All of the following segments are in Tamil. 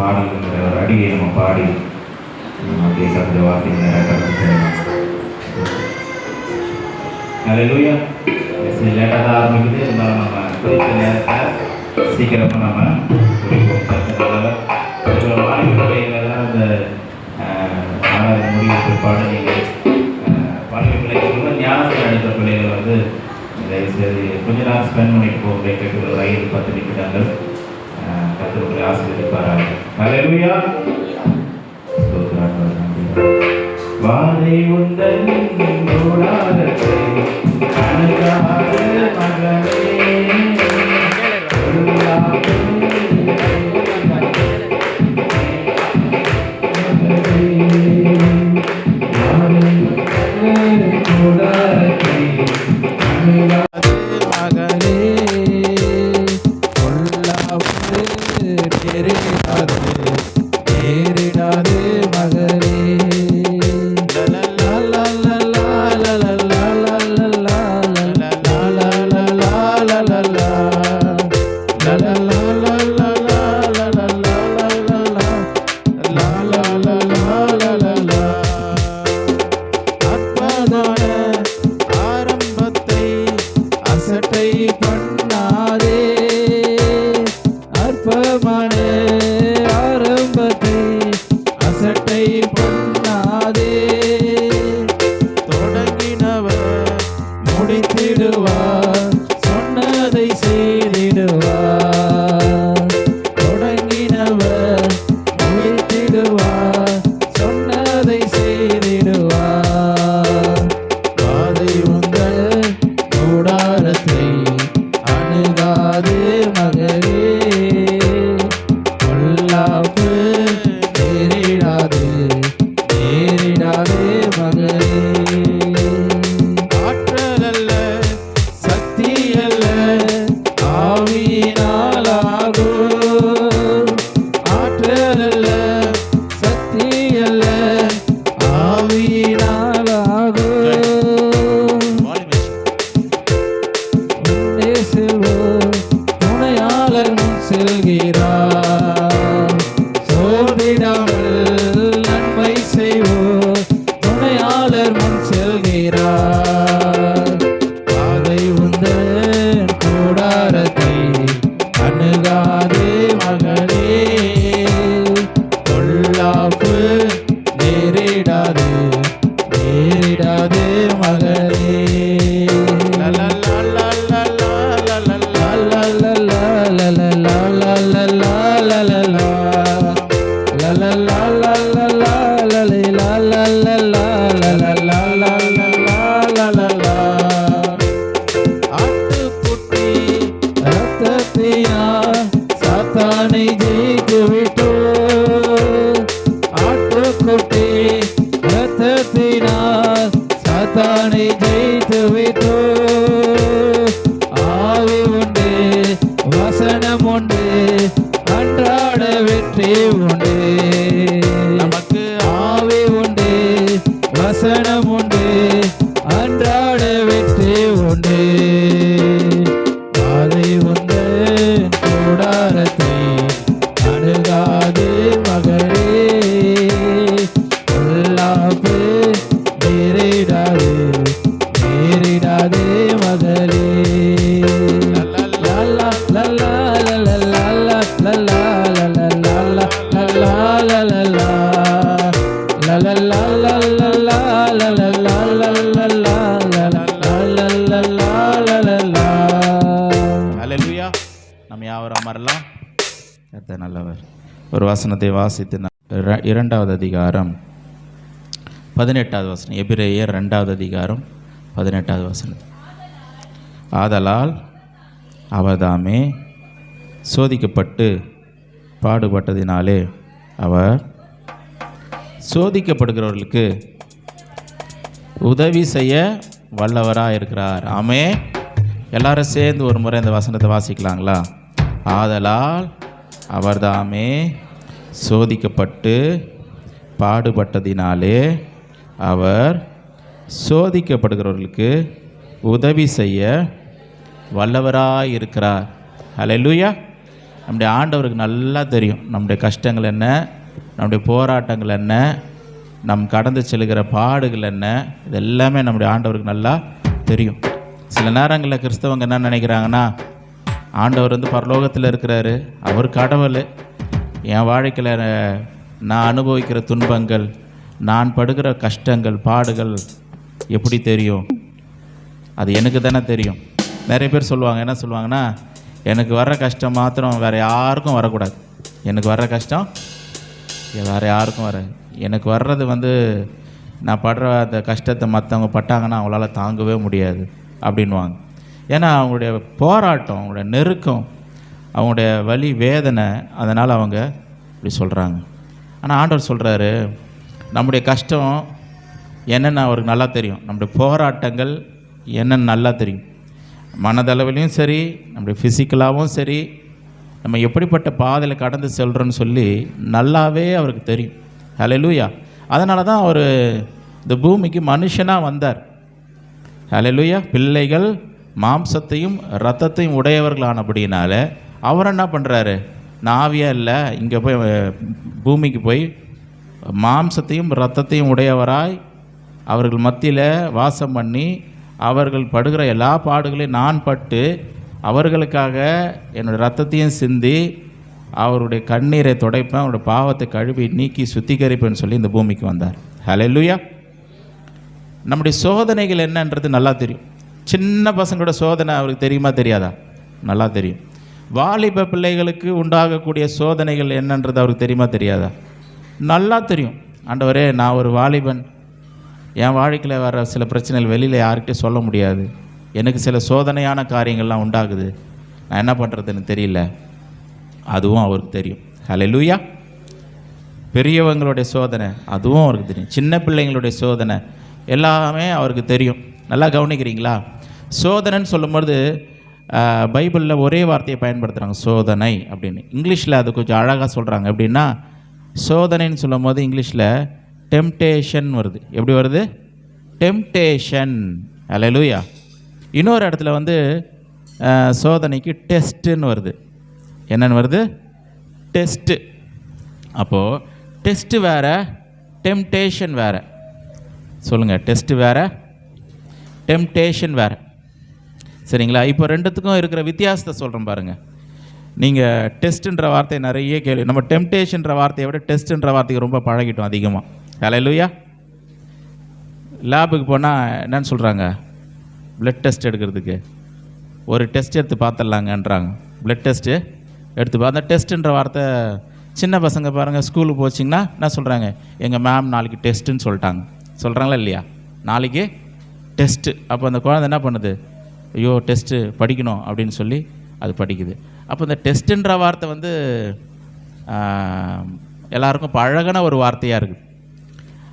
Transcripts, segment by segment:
பாடல்கிற ஒரு அடியை நம்ம பாடி அப்படியே கருத்து வார்த்தை நேரம் அல்லேலூயா. லேட்டாக தான் ஆரம்பிக்குது, இருந்தாலும் நம்ம குறித்த நேரத்தை சீக்கிரமாக நம்ம முடிப்போம். வாலிப பிள்ளைகளெல்லாம் இந்த ஆராதனை முடிவு பிற்பாடு நீங்கள் வாலிப பிள்ளைகள் ஞானத்தில் அடைத்த பிள்ளைகள் வந்து தயவுசெய்து கொஞ்ச நேரம் ஸ்பெண்ட் பண்ணிட்டு போக கேட்டு ஒரு 5-10 நிமிடங்கள் கர்த்தருடைய ஆசீர்வதிப்பாராக. அல்லேலூயா. வாதை உந்தன் கூடாரத்தை அணுகாத மகனே நல்லவர். ஒரு வசனத்தை வாசித்து 2வது அதிகாரம் 18வது வசனம். எபிரேயர் 2வது அதிகாரம் 18வது வசனம். ஆதலால் அவர்தாமே சோதிக்கப்பட்டு பாடுபட்டதினாலே அவர் சோதிக்கப்படுகிறவர்களுக்கு உதவி செய்ய வல்லவராக இருக்கிறார். ஆமே. எல்லாரும் சேர்ந்து ஒரு முறை இந்த வசனத்தை வாசிக்கலாங்களா? ஆதலால் அவர்தாமே சோதிக்கப்பட்டு பாடுபட்டதினாலே அவர் சோதிக்கப்படுகிறவர்களுக்கு உதவி செய்ய வல்லவராய் இருக்கிறார். அல்லேலூயா. நம்முடைய ஆண்டவருக்கு நல்லா தெரியும் நம்முடைய கஷ்டங்கள் என்ன, நம்முடைய போராட்டங்கள் என்ன, நம் கடந்து செல்கிற பாடுகள் என்ன, இது எல்லாமே நம்முடைய ஆண்டவருக்கு நல்லா தெரியும். சில நேரங்களில் கிறிஸ்தவங்க என்ன நினைக்கிறாங்கன்னா, ஆண்டவர் வந்து பரலோகத்தில் இருக்கிறாரு, அவர் கடவுள், என் வாழ்க்கையில் நான் அனுபவிக்கிற துன்பங்கள், நான் படுகிற கஷ்டங்கள் பாடுகள் எப்படி தெரியும்? அது எனக்கு தானே தெரியும். நிறைய பேர் சொல்லுவாங்க, என்ன சொல்லுவாங்கன்னா, எனக்கு வர்ற கஷ்டம் மாத்திரம் வேறு யாருக்கும் வரக்கூடாது. எனக்கு வர்ற கஷ்டம் வேறு யாருக்கும் வராது. எனக்கு வர்றது வந்து நான் படுற அந்த கஷ்டத்தை மற்றவங்க பட்டாங்கன்னா அவங்களால தாங்கவே முடியாது அப்படின்வாங்க. ஏன்னா அவங்களுடைய போராட்டம், அவங்களுடைய நெருக்கம், அவங்களுடைய வலி வேதனை, அதனால் அவங்க இப்படி சொல்கிறாங்க. ஆனால் ஆண்டவர் சொல்கிறாரு, நம்முடைய கஷ்டம் என்னென்னு அவருக்கு நல்லா தெரியும், நம்முடைய போராட்டங்கள் என்னென்னு நல்லா தெரியும். மனதளவிலையும் சரி, நம்முடைய ஃபிசிக்கலாகவும் சரி, நம்ம எப்படிப்பட்ட பாதையில் கடந்து செல்கிறோன்னு சொல்லி நல்லாவே அவருக்கு தெரியும். ஹல்லேலூயா. அதனால தான் அவர் இந்த பூமிக்கு மனுஷனாக வந்தார். ஹல்லேலூயா. பிள்ளைகள் மாம்சத்தையும் இரத்தத்தையும் உடையவர்களானபடினால அவர் என்ன பண்ணுறாரு, நான் ஆவியாக இல்லை, இங்கே போய் பூமிக்கு போய் மாம்சத்தையும் இரத்தத்தையும் உடையவராய் அவர்கள் மத்தியில் வாசம் பண்ணி அவர்கள் படுகிற எல்லா பாடுகளையும் நான் பட்டு அவர்களுக்காக என்னுடைய இரத்தத்தையும் சிந்தி அவருடைய கண்ணீரை துடைப்பேன், அவருடைய பாவத்தை கழுவி நீக்கி சுத்திகரிப்பேன்னு சொல்லி இந்த பூமிக்கு வந்தார். ஹல்லேலூயா. நம்முடைய சோதனைகள் என்னன்றது நல்லா தெரியும். சின்ன பசங்களோட சோதனை அவருக்கு தெரியுமா தெரியாதா? நல்லா தெரியும். வாலிப பிள்ளைகளுக்கு உண்டாகக்கூடிய சோதனைகள் என்னன்றது அவருக்கு தெரியுமா தெரியாதா? நல்லா தெரியும். ஆண்டவரே, நான் ஒரு வாலிபன், என் வாழ்க்கையில் வர சில பிரச்சனைகள் வெளியில் யார்கிட்டையும் சொல்ல முடியாது, எனக்கு சில சோதனையான காரியங்கள்லாம் உண்டாகுது, நான் என்ன பண்ணுறதுன்னு தெரியல, அதுவும் அவருக்கு தெரியும். ஹல்லேலூயா. பெரியவங்களுடைய சோதனை அதுவும் அவருக்கு தெரியும். சின்ன பிள்ளைங்களுடைய சோதனை எல்லாமே அவருக்கு தெரியும். நல்லா கவனிக்கிறீங்களா? சோதனைன்னு சொல்லும்போது பைபிளில் ஒரே வார்த்தையை பயன்படுத்துகிறாங்க, சோதனை அப்படின்னு. இங்கிலீஷில் அது கொஞ்சம் அழகாக சொல்கிறாங்க. எப்படின்னா, சோதனைன்னு சொல்லும் போது இங்கிலீஷில் டெம்டேஷன் வருது. எப்படி வருது? டெம்டேஷன். ஹல்லேலூயா. இன்னொரு இடத்துல வந்து சோதனைக்கு டெஸ்ட்டுன்னு வருது. என்னென்னு வருது? டெஸ்ட்டு. அப்போது டெஸ்ட்டு வேறு, டெம்டேஷன் வேறு. சொல்லுங்கள், டெஸ்ட்டு வேறு, டெம்டேஷன் வேறு. சரிங்களா? இப்போ ரெண்டுத்துக்கும் இருக்கிற வித்தியாசத்தை சொல்கிறேன் பாருங்கள். நீங்கள் டெஸ்ட்டுன்ற வார்த்தையை நிறைய கேள்வி, நம்ம டெம்டேஷன்ற வார்த்தையை விட டெஸ்ட்டுன்ற வார்த்தைக்கு ரொம்ப பழகிட்டோம் அதிகமாக. ஹல்லேலூயா. லேபுக்கு போனால் என்னன்னு சொல்கிறாங்க, ப்ளட் டெஸ்ட் எடுக்கிறதுக்கு ஒரு டெஸ்ட் எடுத்து பார்த்துடலாங்கன்றாங்க. ப்ளட் டெஸ்ட்டு எடுத்து அந்த டெஸ்ட்டுன்ற வார்த்தை சின்ன பசங்க பாருங்கள், ஸ்கூலுக்கு போச்சிங்கன்னா என்ன சொல்கிறாங்க, எங்கள் மேம் நாளைக்கு டெஸ்ட்டுன்னு சொல்லிட்டாங்க. சொல்கிறாங்களா இல்லையா? நாளைக்கு டெஸ்ட்டு. அப்போ அந்த குழந்தை என்ன பண்ணுது, ஐயோ டெஸ்ட்டு படிக்கணும் அப்படின்னு சொல்லி அது படிக்குது. அப்போ இந்த டெஸ்ட்டுன்ற வார்த்தை வந்து எல்லாருக்கும் பழகின ஒரு வார்த்தையாக இருக்குது.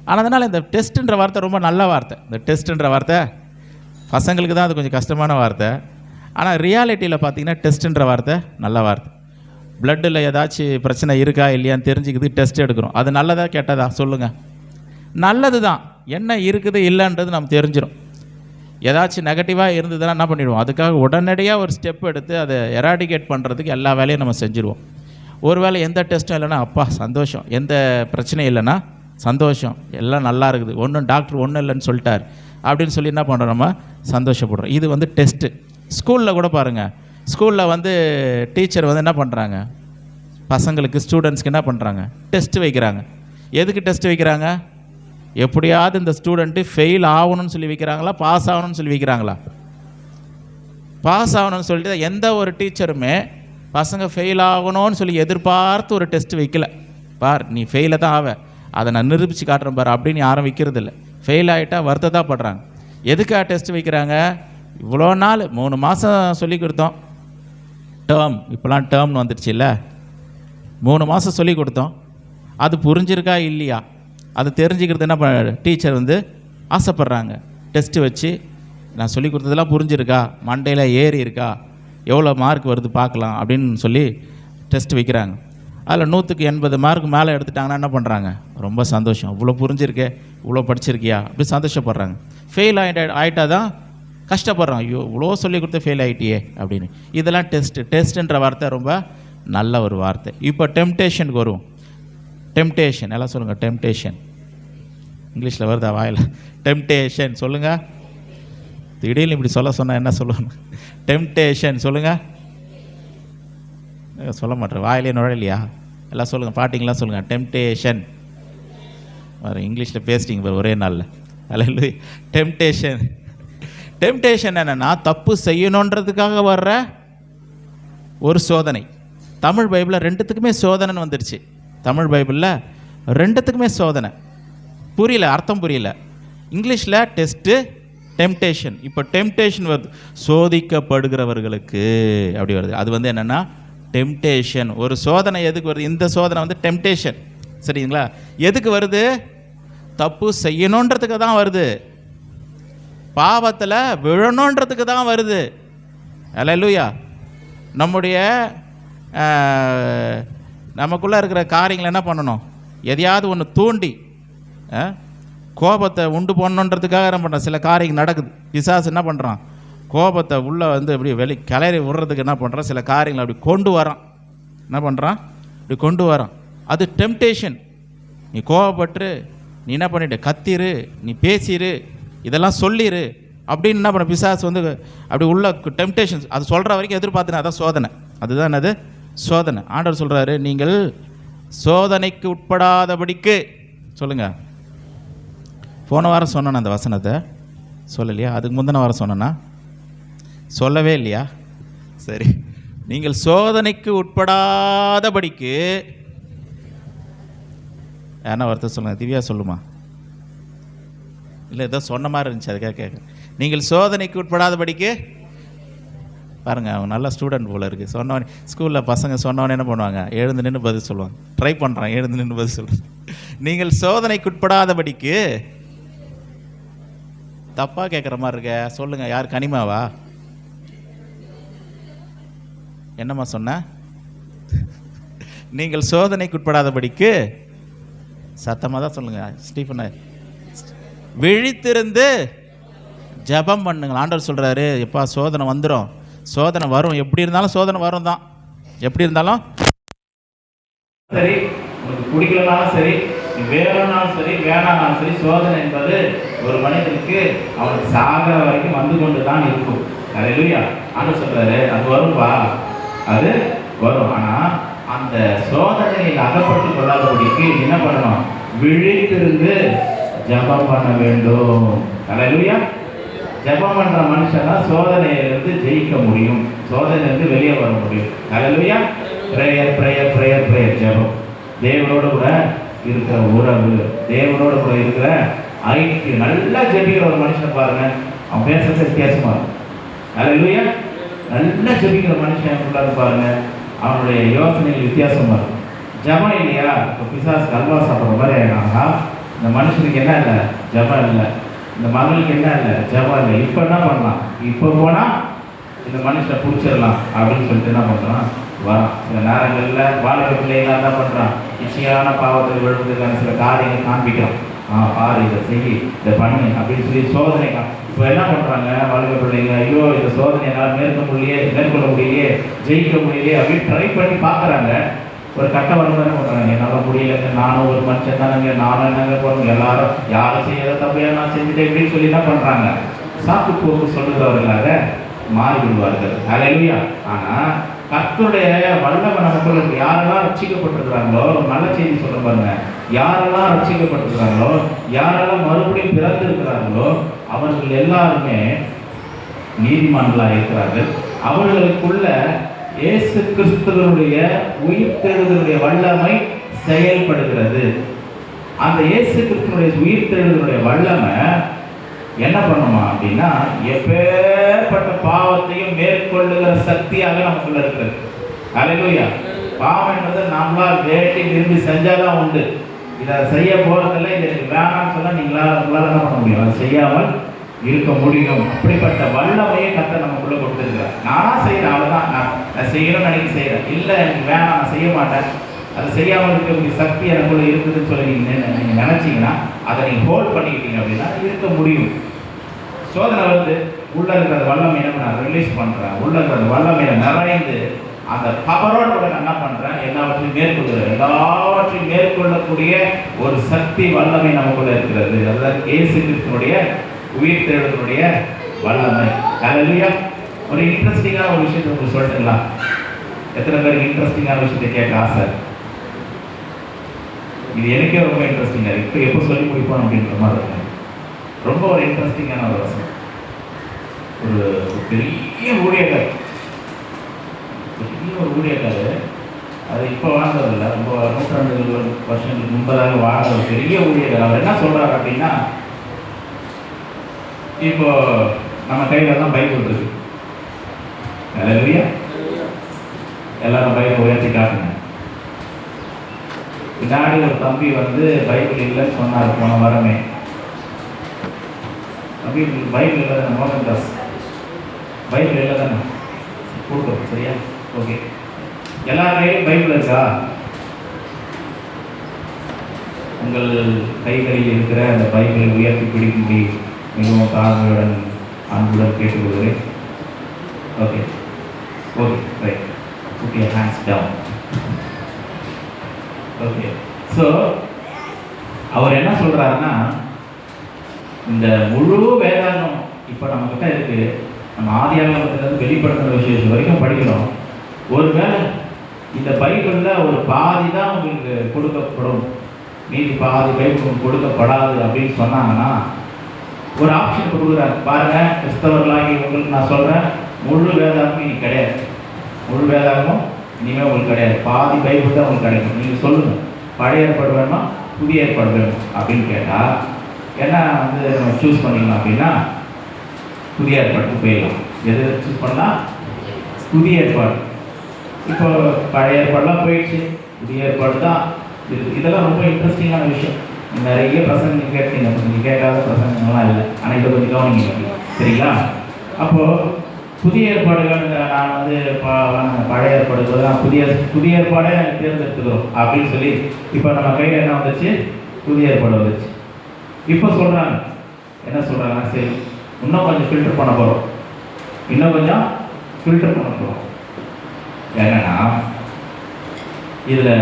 ஆனால் அதனால் இந்த டெஸ்ட்டுன்ற வார்த்தை ரொம்ப நல்ல வார்த்தை. இந்த டெஸ்ட்டுன்ற வார்த்தை பசங்களுக்கு தான் அது கொஞ்சம் கஷ்டமான வார்த்தை. ஆனால் ரியாலிட்டியில் பார்த்திங்கன்னா டெஸ்ட்டுன்ற வார்த்தை நல்ல வார்த்தை. ப்ளட்டில் ஏதாச்சும் பிரச்சனை இருக்கா இல்லையான்னு தெரிஞ்சுக்கிறதுக்கு டெஸ்ட் எடுக்கிறோம். அது நல்லதா கெட்டதா சொல்லுங்கள்? நல்லது தான். என்ன இருக்குது இல்லைன்றது நம்ம தெரிஞ்சிடும். ஏதாச்சும் நெகட்டிவாக இருந்ததுன்னா என்ன பண்ணிடுவோம், அதுக்காக உடனடியாக ஒரு ஸ்டெப் எடுத்து அதை எராடிகேட் பண்ணுறதுக்கு எல்லா வேலையும் நம்ம செஞ்சுருவோம். ஒரு வேளை எந்த டெஸ்ட்டும் இல்லைன்னா அப்பா சந்தோஷம், எந்த பிரச்சனையும் இல்லைன்னா சந்தோஷம், எல்லாம் நல்லா இருக்குது, ஒன்றும் டாக்டர் ஒன்றும் இல்லைன்னு சொல்லிட்டார் அப்படின்னு சொல்லி என்ன பண்ணுறோம், நம்ம சந்தோஷப்படுறோம். இது வந்து டெஸ்ட்டு. ஸ்கூலில் கூட பாருங்கள், ஸ்கூலில் வந்து டீச்சர் வந்து என்ன பண்ணுறாங்க, பசங்களுக்கு ஸ்டூடெண்ட்ஸ்க்கு என்ன பண்ணுறாங்க, டெஸ்ட்டு வைக்கிறாங்க. எதுக்கு டெஸ்ட்டு வைக்கிறாங்க? எப்படியாவது இந்த ஸ்டூடெண்ட்டு ஃபெயில் ஆகணும்னு சொல்லி வைக்கிறாங்களா, பாஸ் ஆகணும்னு சொல்லி வைக்கிறாங்களா? பாஸ் ஆகணும்னு சொல்லிட்டு எந்த ஒரு டீச்சருமே பசங்க ஃபெயில் ஆகணும்னு சொல்லி எதிர்பார்த்து ஒரு டெஸ்ட் வைக்கல. பார் நீ ஃபெயிலை தான் ஆவ, அதை நான் நிரூபித்து காட்டுறேன் பார் அப்படின்னு யாரும் வைக்கிறது இல்லை. ஃபெயில் ஆகிட்டா வருத்தத்தான் படுறாங்க. எதுக்காக டெஸ்ட் வைக்கிறாங்க? இவ்வளோ நாள் 3 மாதம் சொல்லி கொடுத்தோம், டேர்ம், இப்போலாம் டேர்ம்னு வந்துடுச்சு இல்லை, 3 மாதம் சொல்லி கொடுத்தோம், அது புரிஞ்சிருக்கா இல்லையா அதை தெரிஞ்சுக்கிறது என்ன டீச்சர் வந்து ஆசைப்பட்றாங்க. டெஸ்ட்டு வச்சு நான் சொல்லி கொடுத்ததெல்லாம் புரிஞ்சிருக்கா, மண்டையில் ஏறி இருக்கா, எவ்வளோ மார்க் வருது பார்க்கலாம் அப்படின்னு சொல்லி டெஸ்ட் வைக்கிறாங்க. அதில் 100க்கு 80 மார்க் மேலே எடுத்துட்டாங்கன்னா என்ன பண்ணுறாங்க, ரொம்ப சந்தோஷம், இவ்வளோ புரிஞ்சிருக்கே, இவ்வளோ படிச்சிருக்கியா அப்படி சந்தோஷப்படுறாங்க. ஃபெயில் ஆகிட்டா தான் கஷ்டப்படுறான், ஐயோ இவ்வளோ சொல்லி கொடுத்து ஃபெயில் ஆகிட்டியே அப்படின்னு. இதெல்லாம் டெஸ்ட்டு. டெஸ்ட்டுன்ற வார்த்தை ரொம்ப நல்ல ஒரு வார்த்தை. இப்போ டெம்டேஷனுக்கு வருவோம். டெம்டேஷன் எல்லாம் சொல்லுங்கள். டெம்டேஷன் இங்கிலீஷில் வருதா வாயில்? டெம்டேஷன் சொல்லுங்கள். திடீர்னு இப்படி சொன்னால் என்ன சொல்லணும்? டெம்டேஷன் சொல்லுங்கள். சொல்ல மாட்டேன், வாயிலே நுழையிலையா? எல்லாம் சொல்லுங்கள், பாட்டிங்கெலாம் சொல்லுங்கள். டெம்டேஷன் வர இங்கிலீஷில் பேசிட்டிங்க ஒரே நாளில். அல்ல, டெம்டேஷன். டெம்டேஷன் என்னென்னா தப்பு செய்யணுன்றதுக்காக வர்ற ஒரு சோதனை. தமிழ் பைபிளில் ரெண்டுத்துக்குமே சோதனைன்னு வந்துடுச்சு. தமிழ் பைபிளில் ரெண்டுத்துக்குமே சோதனை. புரியல, அர்த்தம் புரியல. இங்கிலீஷில் டெஸ்ட்டு, டெம்டேஷன். இப்போ டெம்டேஷன் வருது, சோதிக்கப்படுகிறவர்களுக்கு அப்படி வருது. அது வந்து என்னென்னா டெம்டேஷன். ஒரு சோதனை எதுக்கு வருது? இந்த சோதனை வந்து டெம்டேஷன். சரிங்களா? எதுக்கு வருது? தப்பு செய்யணுன்றதுக்கு தான் வருது, பாவத்தில் விழணுன்றதுக்கு தான் வருது. அல்லேலூயா. நம்முடைய நமக்குள்ளே இருக்கிற காரியங்களை என்ன பண்ணணும்? எதையாவது ஒன்று தூண்டி கோபத்தை உண்டு பண்ணணுன்றதுக்காக என்ன பண்ணுறோம்? சில காரியங்கள் நடக்குது. பிசாசு என்ன பண்ணுறான்? கோபத்தை உள்ளே வந்து இப்படி கிளறி விடுறதுக்கு என்ன பண்ணுறான்? சில காரியங்களை அப்படி கொண்டு வரான். என்ன பண்ணுறான்? இப்படி கொண்டு வரான். அது டெம்டேஷன். நீ கோபப்பட்டு நீ என்ன பண்ணிட்டு கத்திரு, நீ பேசிடு, இதெல்லாம் சொல்லிடு அப்படின்னு என்ன பண்ண பிசாசு வந்து அப்படி உள்ள டெம்டேஷன்ஸ். அது சொல்கிற வரைக்கும் எதிர்பார்த்துனா அதான் சோதனை. அதுதான் என்னது? சோதனை. ஆண்டவர் சொல்கிறாரு, நீங்கள் சோதனைக்கு உட்படாதபடிக்கு சொல்லுங்கள். போன வாரம் சொன்னேன் அந்த வசனத்தை, சொல்லலையா? அதுக்கு முந்தின வாரம் சொன்னேன்னா சொல்லவே இல்லையா? சரி. நீங்கள் சோதனைக்கு உட்படாதபடிக்கு என்ன வார்த்தை சொல்லுங்கள்? திவ்யா சொல்லுமா? இல்லை, ஏதோ சொன்ன மாதிரி இருந்துச்சு, அதுக்காக கேட்குறேன். நீங்கள் சோதனைக்கு உட்படாதபடிக்கு பாருங்கள், அவங்க நல்ல ஸ்டூடெண்ட் போல் இருக்குது. சொன்னவனே ஸ்கூலில் பசங்க சொன்னவனே என்ன பண்ணுவாங்க? எழுந்து நின்று பதில் சொல்லுவாங்க. ட்ரை பண்ணுறான், எழுந்து நின்று பதில் சொல்லுவாங்க. நீங்கள் சோதனைக்கு உட்படாதபடிக்கு. தப்பாக கேட்குற மாதிரி இருக்க. சொல்லுங்கள், யார்? கனிமாவா? என்னம்மா சொன்ன? நீங்கள் சோதனைக்கு உட்படாதபடிக்கு சத்தமாக தான் சொல்லுங்கள். ஸ்டீஃபன், விழித்திருந்து ஜெபம் பண்ணுங்கள். ஆண்டவர் சொல்கிறாரு, எப்பா சோதனை வந்துடும், சோதனை வரும், எப்படி இருந்தாலும் சோதனை வரும் தான். எப்படி இருந்தாலும் சரி, உங்களுக்கு பிடிக்கலனாலும் சரி, வேணும்னாலும் சரி, வேணாம்னாலும் சரி, சோதனை என்பது ஒரு மனிதனுக்கு அவனுக்கு சாகிற வரைக்கும் வந்து கொண்டு தான் இருக்கும். அல்லேலூயா. ஆண்டவர் சொல்கிறாரு, அது வரும்பா, அது வரும். ஆனால் அந்த சோதனையில் அகப்பட்டு கொள்ளாதபடிக்கு என்ன பண்ணணும்? விழித்திருந்து ஜெபம் பண்ண வேண்டும். அல்லேலூயா. ஜெபம் பண்ணுற மனுஷன் தான் சோதனையிலிருந்து ஜெயிக்க முடியும், சோதனையிலிருந்து வெளியே வர முடியும். Hallelujah. Prayer prayer prayer prayer. ஜெபம் தேவனோடு கூட இருக்கிற உறவு, தேவனோடு கூட இருக்கிற ஐக்கியம். நல்லா ஜெபிக்கிற ஒரு மனுஷனை பாருங்க, அவன் பேசுறது வித்தியாசமா இருக்கும். அல்லேலூயா. நல்லா ஜெபிக்கிற மனுஷன் பாருங்க, அவனுடைய யோசனைகள் வித்தியாசமா இருக்கும். ஜெபம் இல்லையா? இப்போ பிசாசு அல்வா சாப்பிட்ற மாதிரி ஆயினாங்க. இந்த மனுஷனுக்கு என்ன இல்லை? ஜெபம் இல்லை. இந்த மகளுக்கு என்ன இல்லை? ஜெபம் இல்லை. இப்போ என்ன பண்ணலாம்? இப்போ போனால் இந்த மனுஷனை பிடிச்சிடலாம் அப்படின்னு சொல்லிட்டு என்ன பண்ணுறான்? வரான். சில நேரங்களில் வாழ்க்கை பிள்ளைகளாக என்ன பண்ணுறான்? நிச்சயமான பாவத்தில் விழுவதுக்கான சில காரியங்கள் காண்பிக்கிறோம். பாரு, இதை செய்ய, இதை பண்ணு அப்படின்னு சொல்லி சோதனை இப்போ என்ன பண்ணுறாங்க வாழ்க்கை பிள்ளைங்க? ஐயோ, இந்த சோதனை என்னால் மேற்கொள்ள முடியலையே, ஜெயிக்க முடியலையே அப்படின்னு ட்ரை பண்ணி பார்க்குறாங்க. ஒரு கட்ட வரும்போது என்ன பண்ணுறாங்க? என்னால் முடியலைங்க, நானும் ஒரு மனுஷன் தானங்க, நானும் என்னங்க போகிறோம், எல்லாரும் யாரும் செய்யாத தப்பையா நான் செஞ்சுட்டேன் அப்படின்னு சொல்லி என்ன பண்ணுறாங்க? சாக்கு போக்கு சொல்லுகிறவர்களாக மாறி விடுவார்கள். அல்லேலூயா. ஆனால் கர்த்தருடைய வல்லமை நமக்குள்ள யாரெல்லாம் ரட்சிக்கப்பட்டிருக்கிறாங்களோ, நல்ல செய்தி சொல்ல பாருங்க, யாரெல்லாம் ரட்சிக்கப்பட்டிருக்கிறாங்களோ, யாரெல்லாம் மறுபடியும் பிறந்து இருக்கிறார்களோ, அவர்கள் எல்லாருமே நீதிமான்களாக இருக்கிறார்கள். அவர்களுக்குள்ள இயேசு கிறிஸ்துவனுடைய உயிர்த்தெழுதலுடைய வல்லமை செயல்படுகிறது. அந்த இயேசு கிறிஸ்துவனுடைய உயிர்த்தெழுதலுடைய வல்லமை என்ன பண்ணுமா அப்படின்னா, எப்பேற்பட்ட பாவத்தையும் மேற்கொள்ளுகிற சக்தியாக நமக்குள்ள இருக்கிறது. அல்லேலூயா. பாவம் என்பது நம்மளா வேட்டி விரும்பி செஞ்சாதான் உண்டு. இதை செய்ய போறதில்லை, இதை வேணாம்னு சொன்னால் உங்களால் என்ன பண்ண முடியும்? அதை செய்யாமல் இருக்க முடியும். அப்படிப்பட்ட வல்லமையை கர்த்தர் நமக்குள்ள கொடுத்துருக்கிறார். நானா செய்யறேன், அவ்வளோதான். நான் செய்யணும்னு நினைக்க செய்யறேன். இல்லை, எனக்கு வேணாம், நான் செய்ய மாட்டேன், அதை செய்யாமல் இருக்கக்கூடிய சக்தி எனக்குள்ள இருக்குதுன்னு சொல்லி நீங்கள் நினைச்சீங்கன்னா, அதை நீங்கள் ஹோல்ட் பண்ணிக்கிட்டீங்க அப்படின்னா இருக்க முடியும். சோதனை வந்து உள்ள இருக்கிற வல்லமை என்ன நான் ரிலீஸ் பண்ணுறேன், உள்ள இருக்கிற வல்லமையை நிறைந்து அந்த பவரோட கூட நான் என்ன பண்றேன், எல்லாவற்றையும் மேற்கொள்கிறேன். எல்லாவற்றையும் மேற்கொள்ளக்கூடிய ஒரு சக்தி வல்லமை நமக்குள்ள இருக்கிறது. அதுதான் இயேசு கிறிஸ்துனுடைய உயிர்த்தெழுதலுடைய வல்லமை. ஹல்லேலூயா. ஒரு இன்ட்ரெஸ்டிங்கான ஒரு விஷயத்தை உங்களுக்கு சொல்லட்டுங்களா? எத்தனை பேருக்கு இன்ட்ரெஸ்டிங்கான விஷயத்தை கேட்க ஆசை? இது எனக்கே ரொம்ப இன்ட்ரெஸ்டிங்காக இருக்குது. இப்போ எப்போ சொல்லி முடிப்போம் அப்படின்ற மாதிரி இருக்கு. ரொம்ப ஒரு இன்ட்ரெஸ்டிங்கான ஒரு வசனம். ஒரு பெரிய ஊழியக்கார், பெரிய ஒரு ஊழியக்கார், அது இப்போ வாழ்ந்ததில்லை, ரொம்ப நூற்றாண்டுகள் வருஷங்களுக்கு முன்பதாக வாழ்ந்த ஒரு பெரிய ஊழியக்கார். அவர் என்ன சொல்கிறார் அப்படின்னா, இப்போ நம்ம கையில் தான் பைபிள் இருக்கு. ஹல்லேலூயா. எல்லாரும் பைபிள் உயர்த்தி காட்டுங்க. பின்னாடி ஒரு தம்பி வந்து பைபிள் இல்லைன்னு சொன்னார் போன வாரமே. தம்பி பைபிள் இல்லை தானே? மோகன் தாஸ் பைபிள் இல்லை தானே? கொடுக்கும் சரியா? ஓகே. எல்லாரையும் பைபிள் இருக்கா? உங்கள் கைகளில் இருக்கிற அந்த பைபிளை உயர்த்தி பிடிக்கும்படி மிகவும் தாழ்மையுடன் அன்புடன் கேட்டுக்கொள்கிறேன். Okay okay right. Put your hands down. Okay. So அவர் என்ன சொல்கிறாருன்னா, இந்த முழு வேதாந்தம் இப்போ நம்மக்கிட்ட இருக்குது. நம்ம ஆதியாகமத்திலிருந்து வெளிப்படுத்தின விசேஷம் வரைக்கும் படிக்கிறோம். ஒருவேளை இந்த பைபிளில் ஒரு பாதி தான் உங்களுக்கு கொடுக்கப்படும், மீதி பாதி பைபிள் கொடுக்கப்படாது அப்படின்னு சொன்னாங்கன்னா ஒரு ஆப்ஷன் கொடுக்குறாரு. பாருங்கள், கிறிஸ்தவர்களாகி உங்களுக்கு நான் சொல்கிறேன், முழு வேதாந்தமும் இனி கிடையாது. முழு வேதாந்தமும் இனிமேல் உங்களுக்கு கிடையாது. பாதி பைபிள் தான் உங்களுக்கு கிடைக்கும். நீங்கள் சொல்லுங்கள், பழைய ஏற்பாடு வேணுமா புதிய ஏற்பாடு வேணும் அப்படின்னு கேட்டால் என்ன வந்து நம்ம சூஸ் பண்ணிக்கலாம் அப்படின்னா, புதிய ஏற்பாட்டுக்கு போயிடலாம். எது சூஸ் பண்ணலாம்? புதிய ஏற்பாடு. இப்போ பழைய ஏற்பாடுலாம் போயிடுச்சு, புதிய ஏற்பாடு தான் இருக்குது. இதெல்லாம் ரொம்ப இன்ட்ரெஸ்டிங்கான விஷயம். நிறைய பிரசங்க நீங்கள் கேட்டீங்க, நீங்கள் கேட்காத பிரசங்கங்கள்லாம் இல்லை. ஆனால் இதை கொஞ்சம் கவனிங்க சரிங்களா? அப்போது புதிய ஏற்பாடுகள் நான் வந்து பழைய ஏற்பாடு தான் புதிய ஏற்பாடே நாங்கள் தேர்ந்தெடுத்துக்கிறோம் அப்படின்னு சொல்லி இப்போ நம்ம கையில் என்ன வந்துச்சு? புதிய ஏற்பாடு வந்துச்சு. இப்போ சொல்கிறாங்க, என்ன சொல்கிறாங்க? சரி, இன்னும் கொஞ்சம் ஃபில்டர் பண்ண போகிறோம், இன்னும் கொஞ்சம் ஃபில்டர் பண்ண போகிறோம். என்னன்னா, இதில்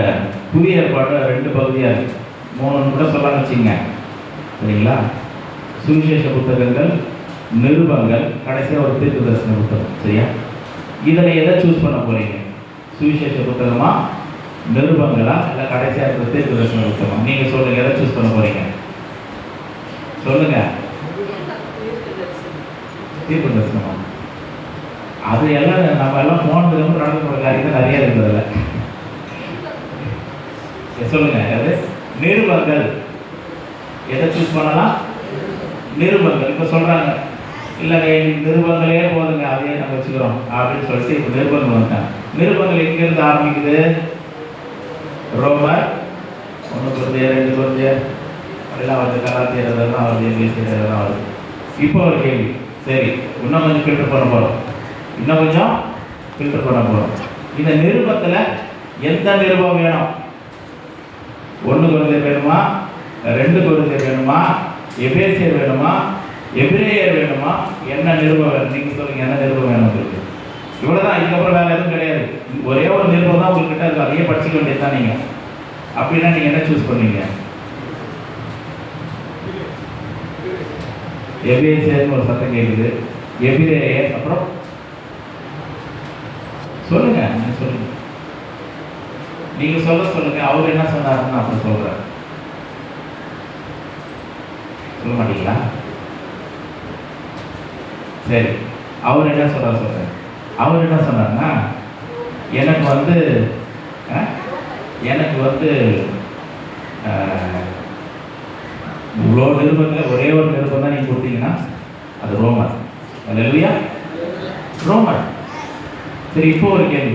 புதிய ஏற்பாடு 2 பகுதியாக இருக்குது. 3 கூட சொல்லலாம்னு வச்சுங்க சரிங்களா? சுவிசேஷ புத்தகங்கள், நிருபங்கள், கடைசியாக ஒரு தீர்க்க தரிசன புத்தகம். சரியா? இதில் எதை சூஸ் பண்ண போகிறீங்க? சுவிசேஷ புத்தகமா, நிருபங்களா, இல்லை கடைசியாக இருக்கிற தீர்க்க தரிசன புத்தகம்? நீங்கள் சொல்லுங்கள், எதை சூஸ் பண்ண போகிறீங்க? சொல்லுங்கள். தீர்க்க தரிசனமா? அது எல்லாம் நம்ம எல்லாம் போனதுக்கு நடந்து போகிற காரியம் நிறைய இருக்கிறதில்ல. சொல்லுங்கள். அது நிருபங்கள். எதை சூஸ் பண்ணலாம்? நிருபங்கள். இப்போ சொல்கிறாங்க, இல்லைங்க நிருபங்களே போதுங்க, அதையே நம்ம வச்சுக்கிறோம் அப்படின்னு சொல்லிட்டு இப்போ நிருபங்கள் வந்துட்டாங்க. நிருபங்கள் எங்கேருந்து ஆரம்பிக்குது? ரோமர் 1 Corinthians 2 Corinthians அதெல்லாம் வருது, கலாத்தியர் அதெல்லாம் வருது, எபிரேயர் அதெல்லாம் வருது. இப்போ ஒரு கேள்வி, சரி இன்னும் கொஞ்சம் ஃபில்டர் பண்ண போகிறோம், இன்னும் கொஞ்சம் ஃபில்டர் பண்ண போகிறோம். இந்த நிருபத்தில் எந்த நிருபம் வேணும்? 1 Corinthians வேணுமா, 2 Corinthians வேணுமா, எபேசியர் வேணுமா, எபிரேயர் வேணுமா? என்ன நிருபம் வேணும்? நீங்கள் சொல்லுங்கள், என்ன நிருபம் வேணும் உங்களுக்கு? இவ்வளோதான், இதுக்கப்புறம் வேறு எதுவும் கிடையாது. ஒரே ஒரு நிருபம் தான் உங்கள்கிட்ட இருக்குது, அதையே படிச்சுக்க வேண்டியது தான் நீங்கள். அப்படின்னா நீங்கள் என்ன சூஸ் பண்ணுவீங்க? எபேசியர்னு ஒரு சத்தம் கேட்குது, எபிரேயர், அப்புறம் சொல்லுங்கள், நீங்கள் சொல்லுங்கள், நீங்கள் சொல்லுங்கள். அவர் என்ன சொன்னாருன்னு நான் அப்படி சொல்கிறேன். சொல்ல மாட்டீங்களா? சரி, அவர் என்ன சொல்கிறேன். அவர் என்ன சொன்னார்னா, எனக்கு வந்து இவ்வளோ நிருபத்தில் ஒரே ஒரு நிருபம் தான் நீங்கள் கொடுத்தீங்கன்னா அது ரோமர். அல்லேலூயா, ரோமர். சரி, இப்போ ஒரு கேள்வி.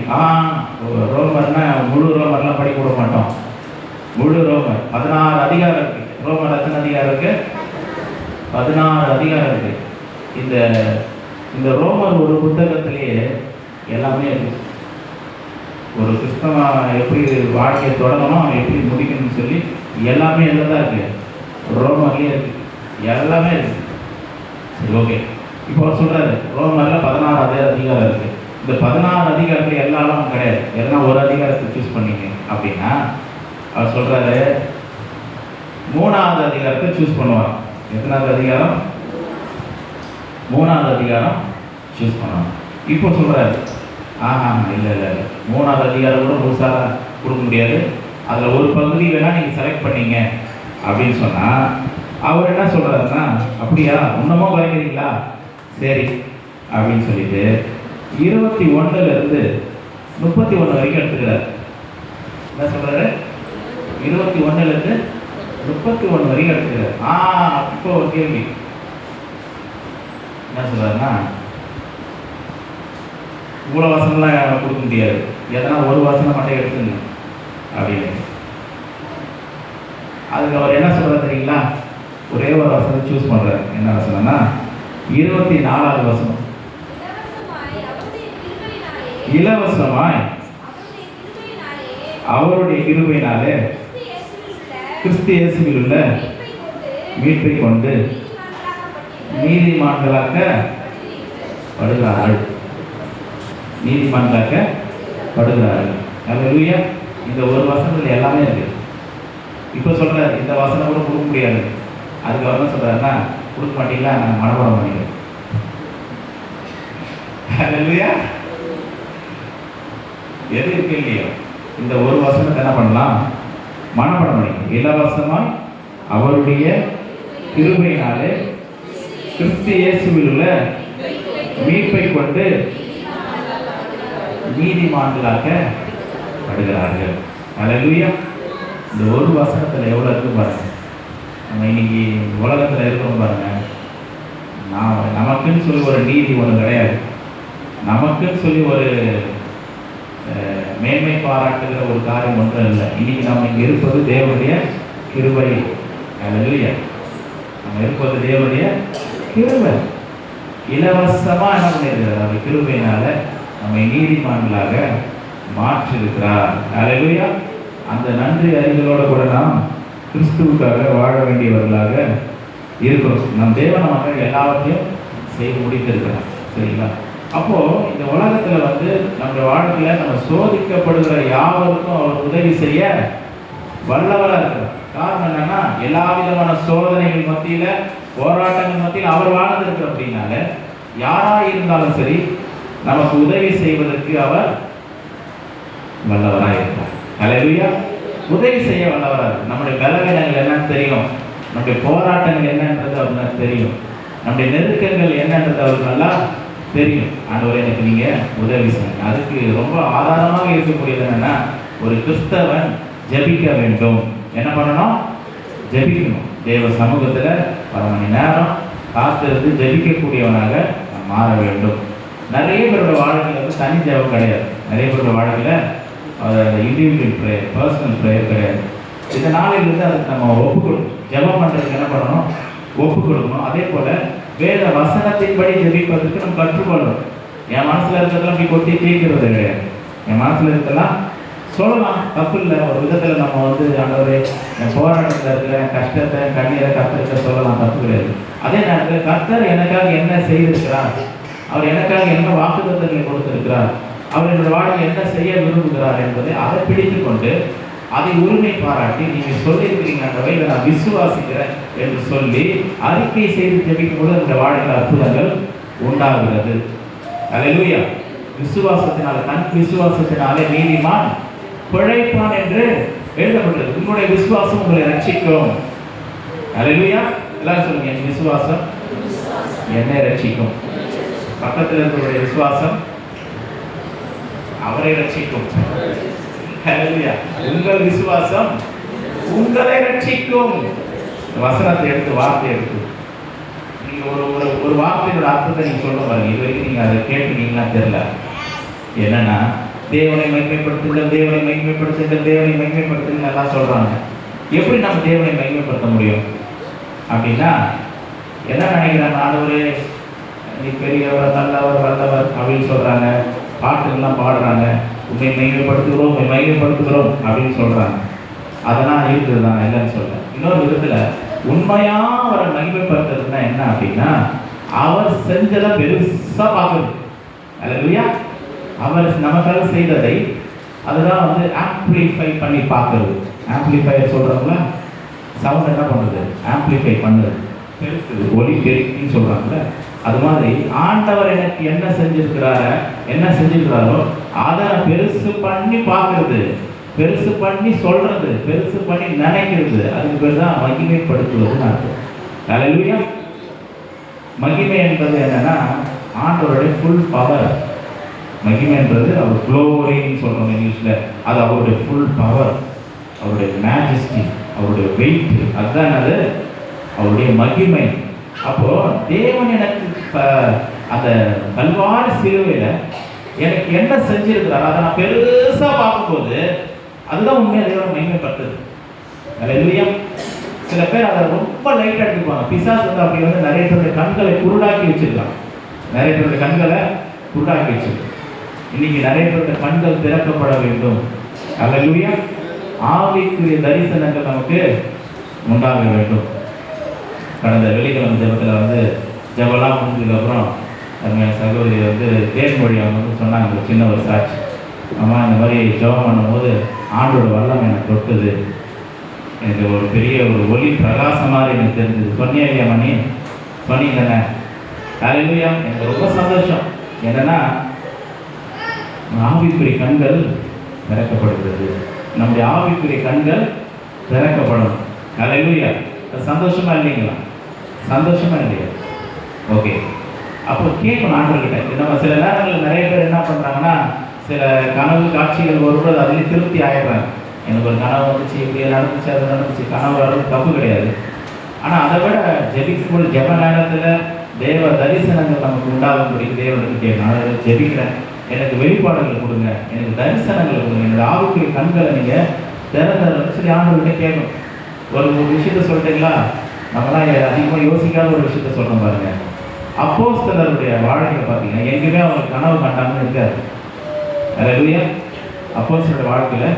ரோமர்னா முழு ரோமர்லாம் படிக்க விட மாட்டோம். முழு ரோமர் 16 அதிகாரம் இருக்குது. ரோமர் எத்தனை அதிகாரம் இருக்குது? 16 அதிகாரம் இருக்குது. இந்த ரோமர் ஒரு புத்தகத்திலேயே எல்லாமே இருக்குது. ஒரு கிறிஸ்தவ எப்படி வாழ்க்கையை தொடங்கணும், எப்படி முடிக்கணும்னு சொல்லி எல்லாமே எல்லாம் தான் இருக்குது, ரோமர்லேயே இருக்குது, எல்லாமே இருக்குது. சரி, ஓகே. இப்போ அவர் சொல்கிறாரு ரோமரில் 16 அதிகாரம் இருக்குது. இந்த 16 அதிகாரத்தில் எல்லாரும் கிடையாது. எதனா ஒரு அதிகாரத்தை சூஸ் பண்ணீங்க அப்படின்னா அவர் சொல்றாரு 3வது அதிகாரத்தை சூஸ் பண்ணுவார். எத்தனாவது அதிகாரம்? 3வது அதிகாரம் சூஸ் பண்ணுவாங்க. இப்போ சொல்றாரு இல்லை 3வது அதிகாரம் கூட முழுசாக கொடுக்க முடியாது, அதில் ஒரு பகுதி வேணால் நீங்கள் செலக்ட் பண்ணீங்க அப்படின்னு சொன்னால் அவர் என்ன சொல்கிறாருன்னா, அப்படியா இன்னமும் குறைக்கிறீங்களா, சரி அப்படின்னு சொல்லிட்டு 21லேருந்து 31 வரைக்கும் எடுத்துக்கிறார். என்ன சொல்கிறாரு? 21லேருந்து 31 வரைக்கும் எடுத்துக்கிறார். இப்போ ஒரு கேள்வி என்ன சொல்கிறாருன்னா, இவ்வளோ வசனம்லாம் கொடுக்க முடியாது, எதனா ஒரு வசனம் மட்டும் எடுத்துங்க அப்படின்னு. அதுக்கு அவர் என்ன சொல்கிறார் தெரியுங்களா? ஒரே ஒரு வசனம் சூஸ் பண்ணுறாரு. என்ன வசனம்னா 24வது வசனம். இலவசமாய் அவருடைய கிருபையினாலே கிறிஸ்து இயேசுவில் உள்ள மீட்பை கொண்டு நீதிமான்களாக்கப்படுகிறார்கள். நீதிமான்களாக்கப்படுகிறார்கள். அல்லேலூயா. இந்த ஒரு வசனத்தில் எல்லாமே இருக்கு. இப்போ சொல்கிறார் இந்த வசனம் கூட கொடுக்க முடியாது. அதுக்கு அவர் என்ன சொல்கிறாருன்னா, கொடுக்க மாட்டீங்களா, நான் மனப்பாடம் பண்ணிக்கிறேன். அல்லேலூயா. எது இருக்கு இல்லையோ இந்த ஒரு வசனத்தை என்ன பண்ணலாம், மனப்பாடம் பண்ணிக்கணும். இலவசமாய் அவருடைய கிருபையினாலே கிறிஸ்து இயேசுவில் உள்ள மீட்பை கொண்டு நீதிமான்களாக்கப்படுகிறார்கள். அல்லேலூயா. இந்த ஒரு வசனத்தில் எவ்வளோ இருக்கு பாருங்க. நம்ம இன்னைக்கு உலகத்தில் இருக்கிறோம் பாருங்க. நமக்குன்னு சொல்லி ஒரு நீதி ஒன்று கிடையாது. நமக்குன்னு சொல்லி ஒரு மேன்மை பாராட்டுகிற ஒரு காரியம் ஒன்றும் இல்லை. இன்னைக்கு நம்ம இங்கே இருப்பது தேவனுடைய கிருபை. அல்லேலூயா. நம்ம இருப்பது தேவனுடைய கிருபை. இலவசமாக என்ன பண்ணியிருக்கிறார்? அவர் கிருபையினால நம்மை நீதிமான்களாக மாற்றிருக்கிறார். அல்லேலூயா. அந்த நன்றி அறிதலோடு கூட நாம் கிறிஸ்துவுக்காக வாழ வேண்டியவர்களாக இருக்கிறோம். நம் தேவன் நமக்கு எல்லாவற்றையும் செய்து முடித்திருக்கிறார். சரிங்களா? அப்போது இந்த உலகத்தில் நம்ம வாழ்க்கையில் நம்ம சோதிக்கப்படுகிற யாவருக்கும் அவர் உதவி செய்ய வல்லவராக இருக்கிறார். காரணம் என்னன்னா, எல்லா விதமான சோதனைகள் மத்தியில், போராட்டங்கள் மத்தியில் அவர் வாழ்ந்திருக்கிறார். அப்படின்னால யாராக இருந்தாலும் சரி நமக்கு உதவி செய்வதற்கு அவர் வல்லவராக இருக்கிறார். அல்லேலூயா. உதவி செய்ய வல்லவராக இருக்கிறார். நம்முடைய பலவீனங்கள் என்னன்னு தெரியும், நம்முடைய போராட்டங்கள் என்னன்றது அவருக்கு தெரியும், நம்முடைய நெருக்கங்கள் என்னன்றது அவருக்கு நல்லா தெரியும். ஆண்டவரே எனக்கு நீங்கள் உதவி செய்யுங்க. அதுக்கு ரொம்ப ஆதாரமாக இருக்கக்கூடியது என்னென்னா, ஒரு கிறிஸ்தவன் ஜெபிக்க வேண்டும். என்ன பண்ணணும்? ஜெபிக்கணும். தேவ சமூகத்தில் 1 மணி நேரம் காத்திருந்து ஜெபிக்கக்கூடியவனாக மாற வேண்டும். நிறைய பேரோட வாழ்க்கையில் தனி ஜெபம் கிடையாது. நிறைய பேரோட வாழ்க்கையில் இண்டிவிஜுவல் ப்ரேயர், பர்சனல் ப்ரேயர் கிடையாது. இந்த நாளிலிருந்து அதுக்கு நம்ம ஒப்பு கொடுக்கணும். ஜெபம் பண்ணுறதுக்கு என்ன பண்ணணும்? ஒப்பு கொடுக்கணும். அதே போல் வேத வசனத்தின்படி ஜெபிப்பதற்கு நம்ம கற்றுக்கொள்ளணும். என் மனசில் இருக்கிறதெல்லாம் அப்படி கொட்டி தீர்க்கிறது கிடையாது. என் மனசில் இருக்கலாம் சொல்லலாம், தப்பு இல்லை. ஒரு விதத்தில் நம்ம ஆண்டவரே என் போராட்டத்தில் இருக்கிற கஷ்டத்தை கண்ணீரை கர்த்தர்கிட்ட சொல்லலாம், தப்பு கிடையாது. அதே நேரத்தில் கர்த்தர் எனக்காக என்ன செய்திருக்கிறார், அவர் எனக்காக என்ன வாக்குத்தத்தங்களை கொடுத்திருக்கிறார், அவர் என்னோட வாழ்க்கை என்ன செய்ய விரும்புகிறார் என்பதை அதை பிடித்து கொண்டு அதை உரிமை பாராட்டி நீங்கள் சொல்லியிருக்கிறீங்க ஆண்டவரே, இதை நான் விசுவாசிக்கிறேன் என்று சொல்லி அறிக்கை செய்து ஜெபிக்கும் போது அந்த வாழ்க்கையில் அற்புதங்கள் உண்டாகிறது. அல்லேலூயா. விசுவாசத்தினால, தன் விசுவாசத்தினாலே நீதிமான் பிழைப்பான் என்று எழுதப்பட்டது. உங்களுடைய விசுவாசம் உங்களை ரட்சிக்கும். அல்லேலூயா. எல்லாரும் சொல்லுங்க, என் விசுவாசம் என்னை ரட்சிக்கும். பக்கத்தில் இருக்கிறவருடைய விசுவாசம் அவரை ரட்சிக்கும். அல்லேலூயா. உங்கள் விசுவாசம் உங்களை ரட்சிக்கும். வசனத்தை எடுத்து, வார்த்தை எடுத்து நீங்க ஒரு வார்த்தையோட அர்த்தத்தை நீங்க சொல்ல பாருங்க. இது வரைக்கும் நீங்க அதை கேட்டுனீங்களா தெரியல. என்னன்னா, தேவனை மகிமைப்படுத்துங்கள், தேவனை மகிமைப்படுத்துங்கள், தேவனை மகிமைப்படுத்துங்கள் எல்லாம் சொல்றாங்க. எப்படி நம்ம தேவனை மகிமைப்படுத்த முடியும் அப்படின்னா, என்ன நினைக்கிறாங்க? ஆண்டவரே நீ பெரியவர், நல்லவர், வல்லவர் அப்படின்னு சொல்றாங்க. பாட்டுகள்லாம் பாடுறாங்க, உண்மை மையப்படுத்துகிறோம், உண்மை மையப்படுத்துகிறோம் அப்படின்னு சொல்றாங்க. அதெல்லாம் இருக்குது தான், இல்லைன்னு சொல்றேன். இன்னொரு விதத்தில் உண்மையா அவரை மகிமைப்படுத்துறதுன்னா என்ன அப்படின்னா, அவர் செஞ்சதை பெருசா பார்க்கணும். அல்லேலூயா. அவர் நமக்காக செய்ததை அதுதான் வந்து ஆம்பிளிஃபை பண்ணி பார்க்கறது. ஆம்பிளிஃபையர் சொல்கிறாங்களா, சவுண்ட் என்ன பண்ணுறது, ஆம்பிளிஃபை பண்ணுறது, பெருக்குது, ஒலி பெருக்கின்னு சொல்கிறாங்களே. அது மாதிரி ஆண்டவர் எனக்கு என்ன செஞ்சிருக்கிறாரோ அதை பெருசு பண்ணி பார்க்கறது, பெருசு பண்ணி சொல்றது, பெருசு பண்ணி நினைக்கிறது. அதுக்கு பேர் தான் மகிமைப்படுத்துவதுன்னு அர்த்தம். ஹல்லேலூயா. மகிமை என்பது என்னன்னா ஆண்டவருடைய ஃபுல் பவர். மகிமை என்பது அவர் க்ளோரின்னு சொல்கிறோம் இங்கிலீஷில். அது அவருடைய ஃபுல் பவர், அவருடைய மேஜஸ்டி, அவருடைய வெயிட், அதுதான் அது அவருடைய மகிமை. அப்போ தேவன் எனக்கு அந்த கல்வாரி சிலுவையில் எனக்கு என்ன செஞ்சிருக்கிறார் அதை நான் பெருசாக பார்க்கும்போது அதுதான் உண்மையாக தேவனை மகிமைப்படுத்துது. ஹல்லேலூயா. சில பேர் அதை ரொம்ப லைட்டாக எடுத்துக்குவாங்க. பிசாசு வந்து அப்படி வந்து நிறைய பேருடைய கண்களை குருடாக்கி வச்சிருக்காங்க. நிறைய பேருடைய கண்களை குருடாக்கி வச்சிருக்காங்க. இன்னைக்கு நிறைய பேருடைய கண்கள் திறக்கப்பட வேண்டும். ஹல்லேலூயா. ஆவிக்குரிய தரிசனங்கள் நமக்கு உண்டாக வேண்டும். கடந்த வெள்ளிக்கிழமை ஜெபத்தில் வந்து ஜெபலாம் முடிஞ்சதுக்கப்புறம் நம்ம சகோதரி வந்து தேன்மொழி அவங்க வந்து சொன்னாங்க ஒரு சின்ன ஒரு சாட்சி. அம்மா இந்த மாதிரி ஜெபம் பண்ணும்போது ஆண்டோட வல்லம் எனக்கு தொட்டுது, எனக்கு ஒரு பெரிய ஒரு ஒளி பிரகாசமாக எனக்கு தெரிஞ்சது. சொன்னியா இல்லையா மணி? சொன்னீங்கண்ணே. ஹல்லேலூயா. எனக்கு ரொம்ப சந்தோஷம். என்னென்னா ஆவிக்குரிய கண்கள் திறக்கப்படுகிறது. நம்முடைய ஆவிக்குரிய கண்கள் திறக்கப்படும். ஹல்லேலூயா. அது சந்தோஷமா இல்லைங்களா? சந்தோஷமா இல்லையா? ஓகே. அப்போ கேட்கணும் ஆண்டவர்கிட்ட. நம்ம சில நேரங்களில் நிறைய பேர் என்ன பண்ணுறாங்கன்னா, சில கனவு காட்சிகள் வரும்போது அதிலே திருப்தி ஆகிடுறாங்க. எனக்கு ஒரு கனவு வந்துச்சு, இப்படி நடந்துச்சு, அது நடந்துச்சு. கனவு வர்றது தப்பு கிடையாது. ஆனால் அதை விட ஜெபிக்கும்போது ஜெப நேரத்தில் தேவ தரிசனங்கள் நமக்கு உண்டாகும்படி தேவனுக்கு கேட்கணும். அதை ஜெபிக்கிறேன், எனக்கு வெளிப்பாடுகள் கொடுங்க, எனக்கு தரிசனங்கள் கொடுங்க, என்னோட ஆவிக்குரிய கண்களை நீங்கள் திறந்து சொல்லி ஆண்டவர்கிட்ட கேட்கணும். ஒரு விஷயத்த சொல்லிட்டீங்களா? நம்மளாம் அதிகமாக யோசிக்காத ஒரு விஷயத்த சொல்கிறோம் பாருங்க. அப்போஸ்தலருடைய வாழ்க்கையை பார்த்தீங்கன்னா எங்கேயுமே அவங்க கனவு கண்டாங்கன்னு இருக்காது. ஹல்லேலூயா. அப்போஸ்தலருடைய வாழ்க்கையில்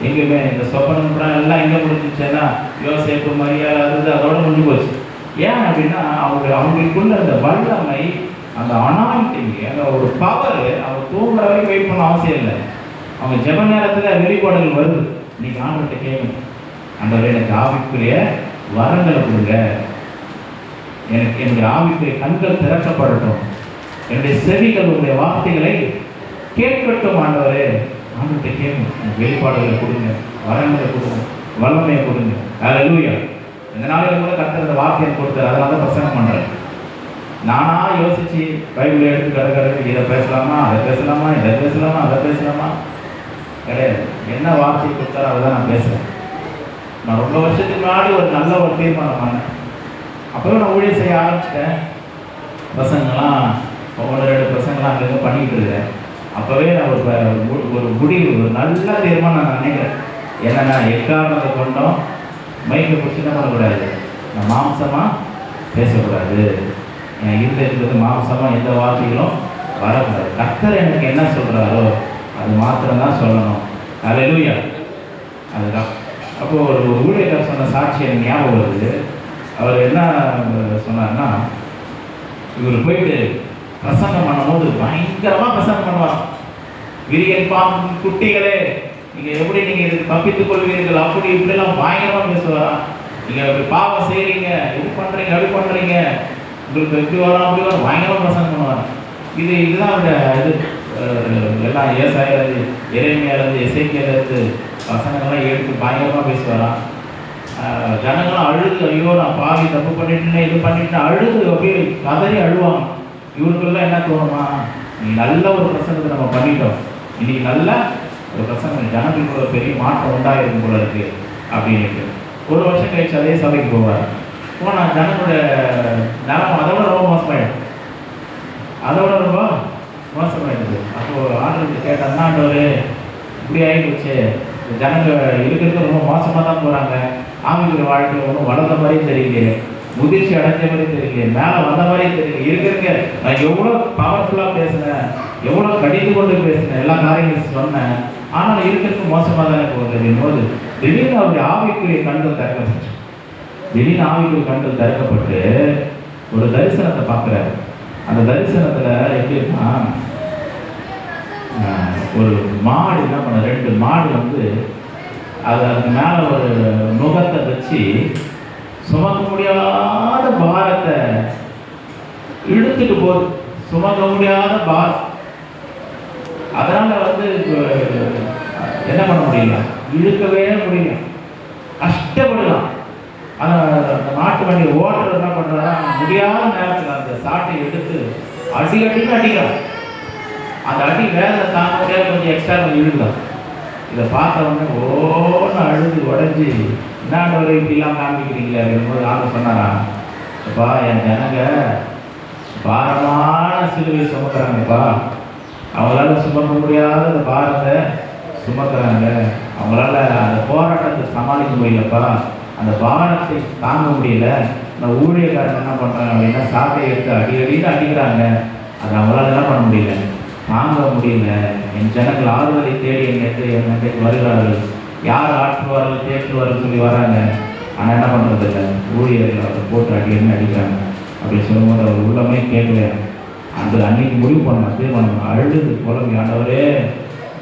எங்கேயுமே இந்த சொப்பனம் கூட எல்லாம் எங்கே முடிஞ்சிச்சுன்னா யோசேப்பு மரியா அது அதோட முடிஞ்சு போச்சு. ஏன் அப்படின்னா அவங்களுக்குள்ள அந்த வல்லமை, அந்த அனாயிண்டிங், அந்த ஒரு பவர் அவங்க தூங்குற வரைக்கும் வெயிட் பண்ண அவசியம் இல்லை. அவங்க ஜெப நேரத்தில் வெளிப்பாடுகள் வருது. இன்னைக்கு ஆண்டவர்கிட்ட கேட்கணும், ஆண்டவரே எனக்கு ஆவிக்குரிய வரங்களை கொடுங்க, எனக்கு என்னுடைய ஆவிக்குரிய கண்கள் திறக்கப்படட்டும், என்னுடைய செவிகள் உங்களுடைய வார்த்தைகளை கேட்கட்டும். ஆண்டவரே ஆண்டவர்கிட்ட கேட்கணும், எனக்கு வெளிப்பாடுகளை கொடுங்க, வரங்களை கொடுங்க, வல்லமையை கொடுங்க. ஹல்லேலூயா. இந்த நாளில் கூட கர்த்தர் அந்த வார்த்தையை கொடுத்தார். அதனால தான் பிரசங்கம் பண்ணுறேன். நானாக யோசித்து பைபிளை எடுத்து கடற்கரை இதை பேசலாமா, அதை பேசலாமா, இதை பேசலாமா, அதை பேசலாமா கிடையாது. என்ன வார்த்தையை கொடுத்தாரோ அதை தான் நான் பேசுகிறேன். நான் ரொம்ப வருஷத்துக்கு முன்னாடி ஒரு நல்ல ஒரு தீர்மானம் பண்ணேன். அப்போவே நான் ஊழியர் செய்ய ஆரம்பிச்சிட்டேன். பசங்கள்லாம் ஒன்று ரெண்டு பசங்கள்லாம் அங்கங்கே பண்ணிக்கிட்டு இருக்கிறேன். அப்போவே நான் ஒரு முடிவு, ஒரு நல்ல தீர்மானம் நான் நினைக்கிறேன். என்னென்னா எக்காரணத்தை கொண்டோம் மைக்கை பிடிச்சி என்ன பண்ணக்கூடாது, நான் மாம்சமாக பேசக்கூடாது, என் இருந்தது மாம்சமாக எந்த வார்த்தைகளும் வரக்கூடாது. கர்த்தர் எனக்கு என்ன சொல்கிறாரோ அது மாத்திரம்தான் சொல்லணும். ஹல்லேலூயா. அதுதான். அப்போது ஒரு ஊழியர் சொன்ன சாட்சி எனக்கு ஞாபகம் வருது. அவர் என்ன சொன்னார்னா, இவர் போயிட்டு பிரசங்கம் பண்ணும்போது பயங்கரமாக பிரசங்கம் பண்ணுவார். விரியல் பாம்பு குட்டிகளே, நீங்கள் எப்படி நீங்கள் இதுக்கு தப்பித்துக் கொள்வீர்கள், அப்படி இப்படிலாம் பயங்கரமாக பேசுவாரா. நீங்கள் அப்படி பாவம் செய்கிறீங்க, இது பண்ணுறீங்க, அப்படி பண்ணுறீங்க, உங்களுக்கு எப்படி வரும் அப்படி வரும், பயங்கரமாக பிரசங்கம் பண்ணுவார். இதுதான் அவருடைய இது எல்லாம் ஏசாயிலிருந்து எரேமியாவிலிருந்து எசேக்கியேலிருந்து பசங்கள்லாம் எடுத்து பயங்கரமாக பேசுவாராம். ஜனங்களாம் அழுது, ஐயோ நான் பாவி தப்பு பண்ணிட்டேன், இது பண்ணிட்டேன், அழுது அப்படியே கதறி அழுவாங்க. இவருக்குலாம் என்ன தோணுமா, நீ நல்ல ஒரு பிரசங்கத்தை நம்ம பண்ணிட்டோம், இன்னைக்கு நல்ல ஒரு பிரசங்கம், ஜனங்களுக்குள்ள பெரிய மாற்றம் உண்டாயிருக்கும் போல இருக்கு அப்படின்ட்டு. ஒரு வருஷம் கழிச்சு அதே சபைக்கு போவார். போனால் ஜனங்களுடைய நிலம் அதோட ரொம்ப மோசமாயிடும், அதோட ரொம்ப மோசமாயிடுது. அப்போது ஆண்டவர்கிட்ட கேட்டால் ஆண்டவரே இப்படி ஆகிடுச்சு, ஜனங்க இருக்கிறது ரொம்ப மோசமாக தான் போகிறாங்க, ஆவிக்குரிய வாழ்க்கையில் ஒன்றும் வளர்ந்த மாதிரியும் தெரியலையே, முதிர்ச்சி அடைஞ்ச மாதிரி தெரியலையே, மேலே வந்த மாதிரியும் தெரியல, இருக்கிற நான் எவ்வளோ பவர்ஃபுல்லாக பேசினேன், எவ்வளோ கடிந்து கொண்டு பேசினேன், எல்லா காரியங்களும் சொன்னேன், ஆனால் இருக்கிறதுக்கு மோசமாக தானே போகுது அப்படின்போது திடீர்னு அவருடைய ஆவிக்குரிய கண்கள் திறக்கப்பட்டு, திடீர்னு ஆவிக்குரிய கண்கள் திறக்கப்பட்டு ஒரு தரிசனத்தை பார்க்குறாரு. அந்த தரிசனத்தில் எப்படின்னா ஒரு மாடு என்ன பண்ண, 2 மாடு வந்து அதுக்கு மேலே ஒரு நுகத்தை வச்சு சுமக்க முடியாத பாரத்தை இழுத்துட்டு போகுது. சுமக்க முடியாத பாரம். அதனால வந்து என்ன பண்ண முடியல, இழுக்கவே முடியல, கஷ்டப்படலாம். அந்த மாட்டு வண்டி ஓட்டுறது என்ன பண்ணுறா, முடியாத நேரத்தில் அந்த சாட்டை எடுத்து அடின்னு அடிக்கிறான். அந்த அடி வேலை தாங்க முடியாது, கொஞ்சம் எக்ஸ்ட்ரா கொஞ்சம் இழுக்கலாம். இதை பார்த்த உடனே ஓன்னு அழுது உடஞ்சி, என்னாண்ட வரை இப்படிலாம் காமிக்கிறீங்களே அப்படிங்கும்போது ஆள் சொன்னாரா, அப்பா என் ஜனங்க பாரமான சிலுவை சுமக்கிறாங்கப்பா, அவங்களால சுமக்க முடியாத அந்த பாரத்தை சுமக்கிறாங்க, அவங்களால அந்த போராட்டத்தை சமாளிக்க முடியலப்பா, அந்த பாரத்தை தாங்க முடியல. இந்த ஊழியக்காரங்க என்ன பண்ணுறாங்க அப்படின்னா சாட்டை எடுத்து அடிக்கடின்னு அடிக்கிறாங்க, அது அவங்களால என்ன பண்ண முடியல, தாங்க முடியல. என் ஜனங்கள் ஆறுதலை தேடி என்னை வருகிறார்கள், யார் ஆற்றுவார்கள் தேற்றுவார்கள் சொல்லி வராங்க, ஆனால் என்ன பண்ணுறது இல்லை, ஊழியர்கள் அதை போட்டு அடிக்கடின்னு அடிக்கிறாங்க அப்படின்னு சொல்லும்போது அவர் உள்ளமே கேட்கல. அந்த அன்னைக்கு முடிவு பண்ண தீர்மானம் அழுது குழம்பு, ஆண்டவரே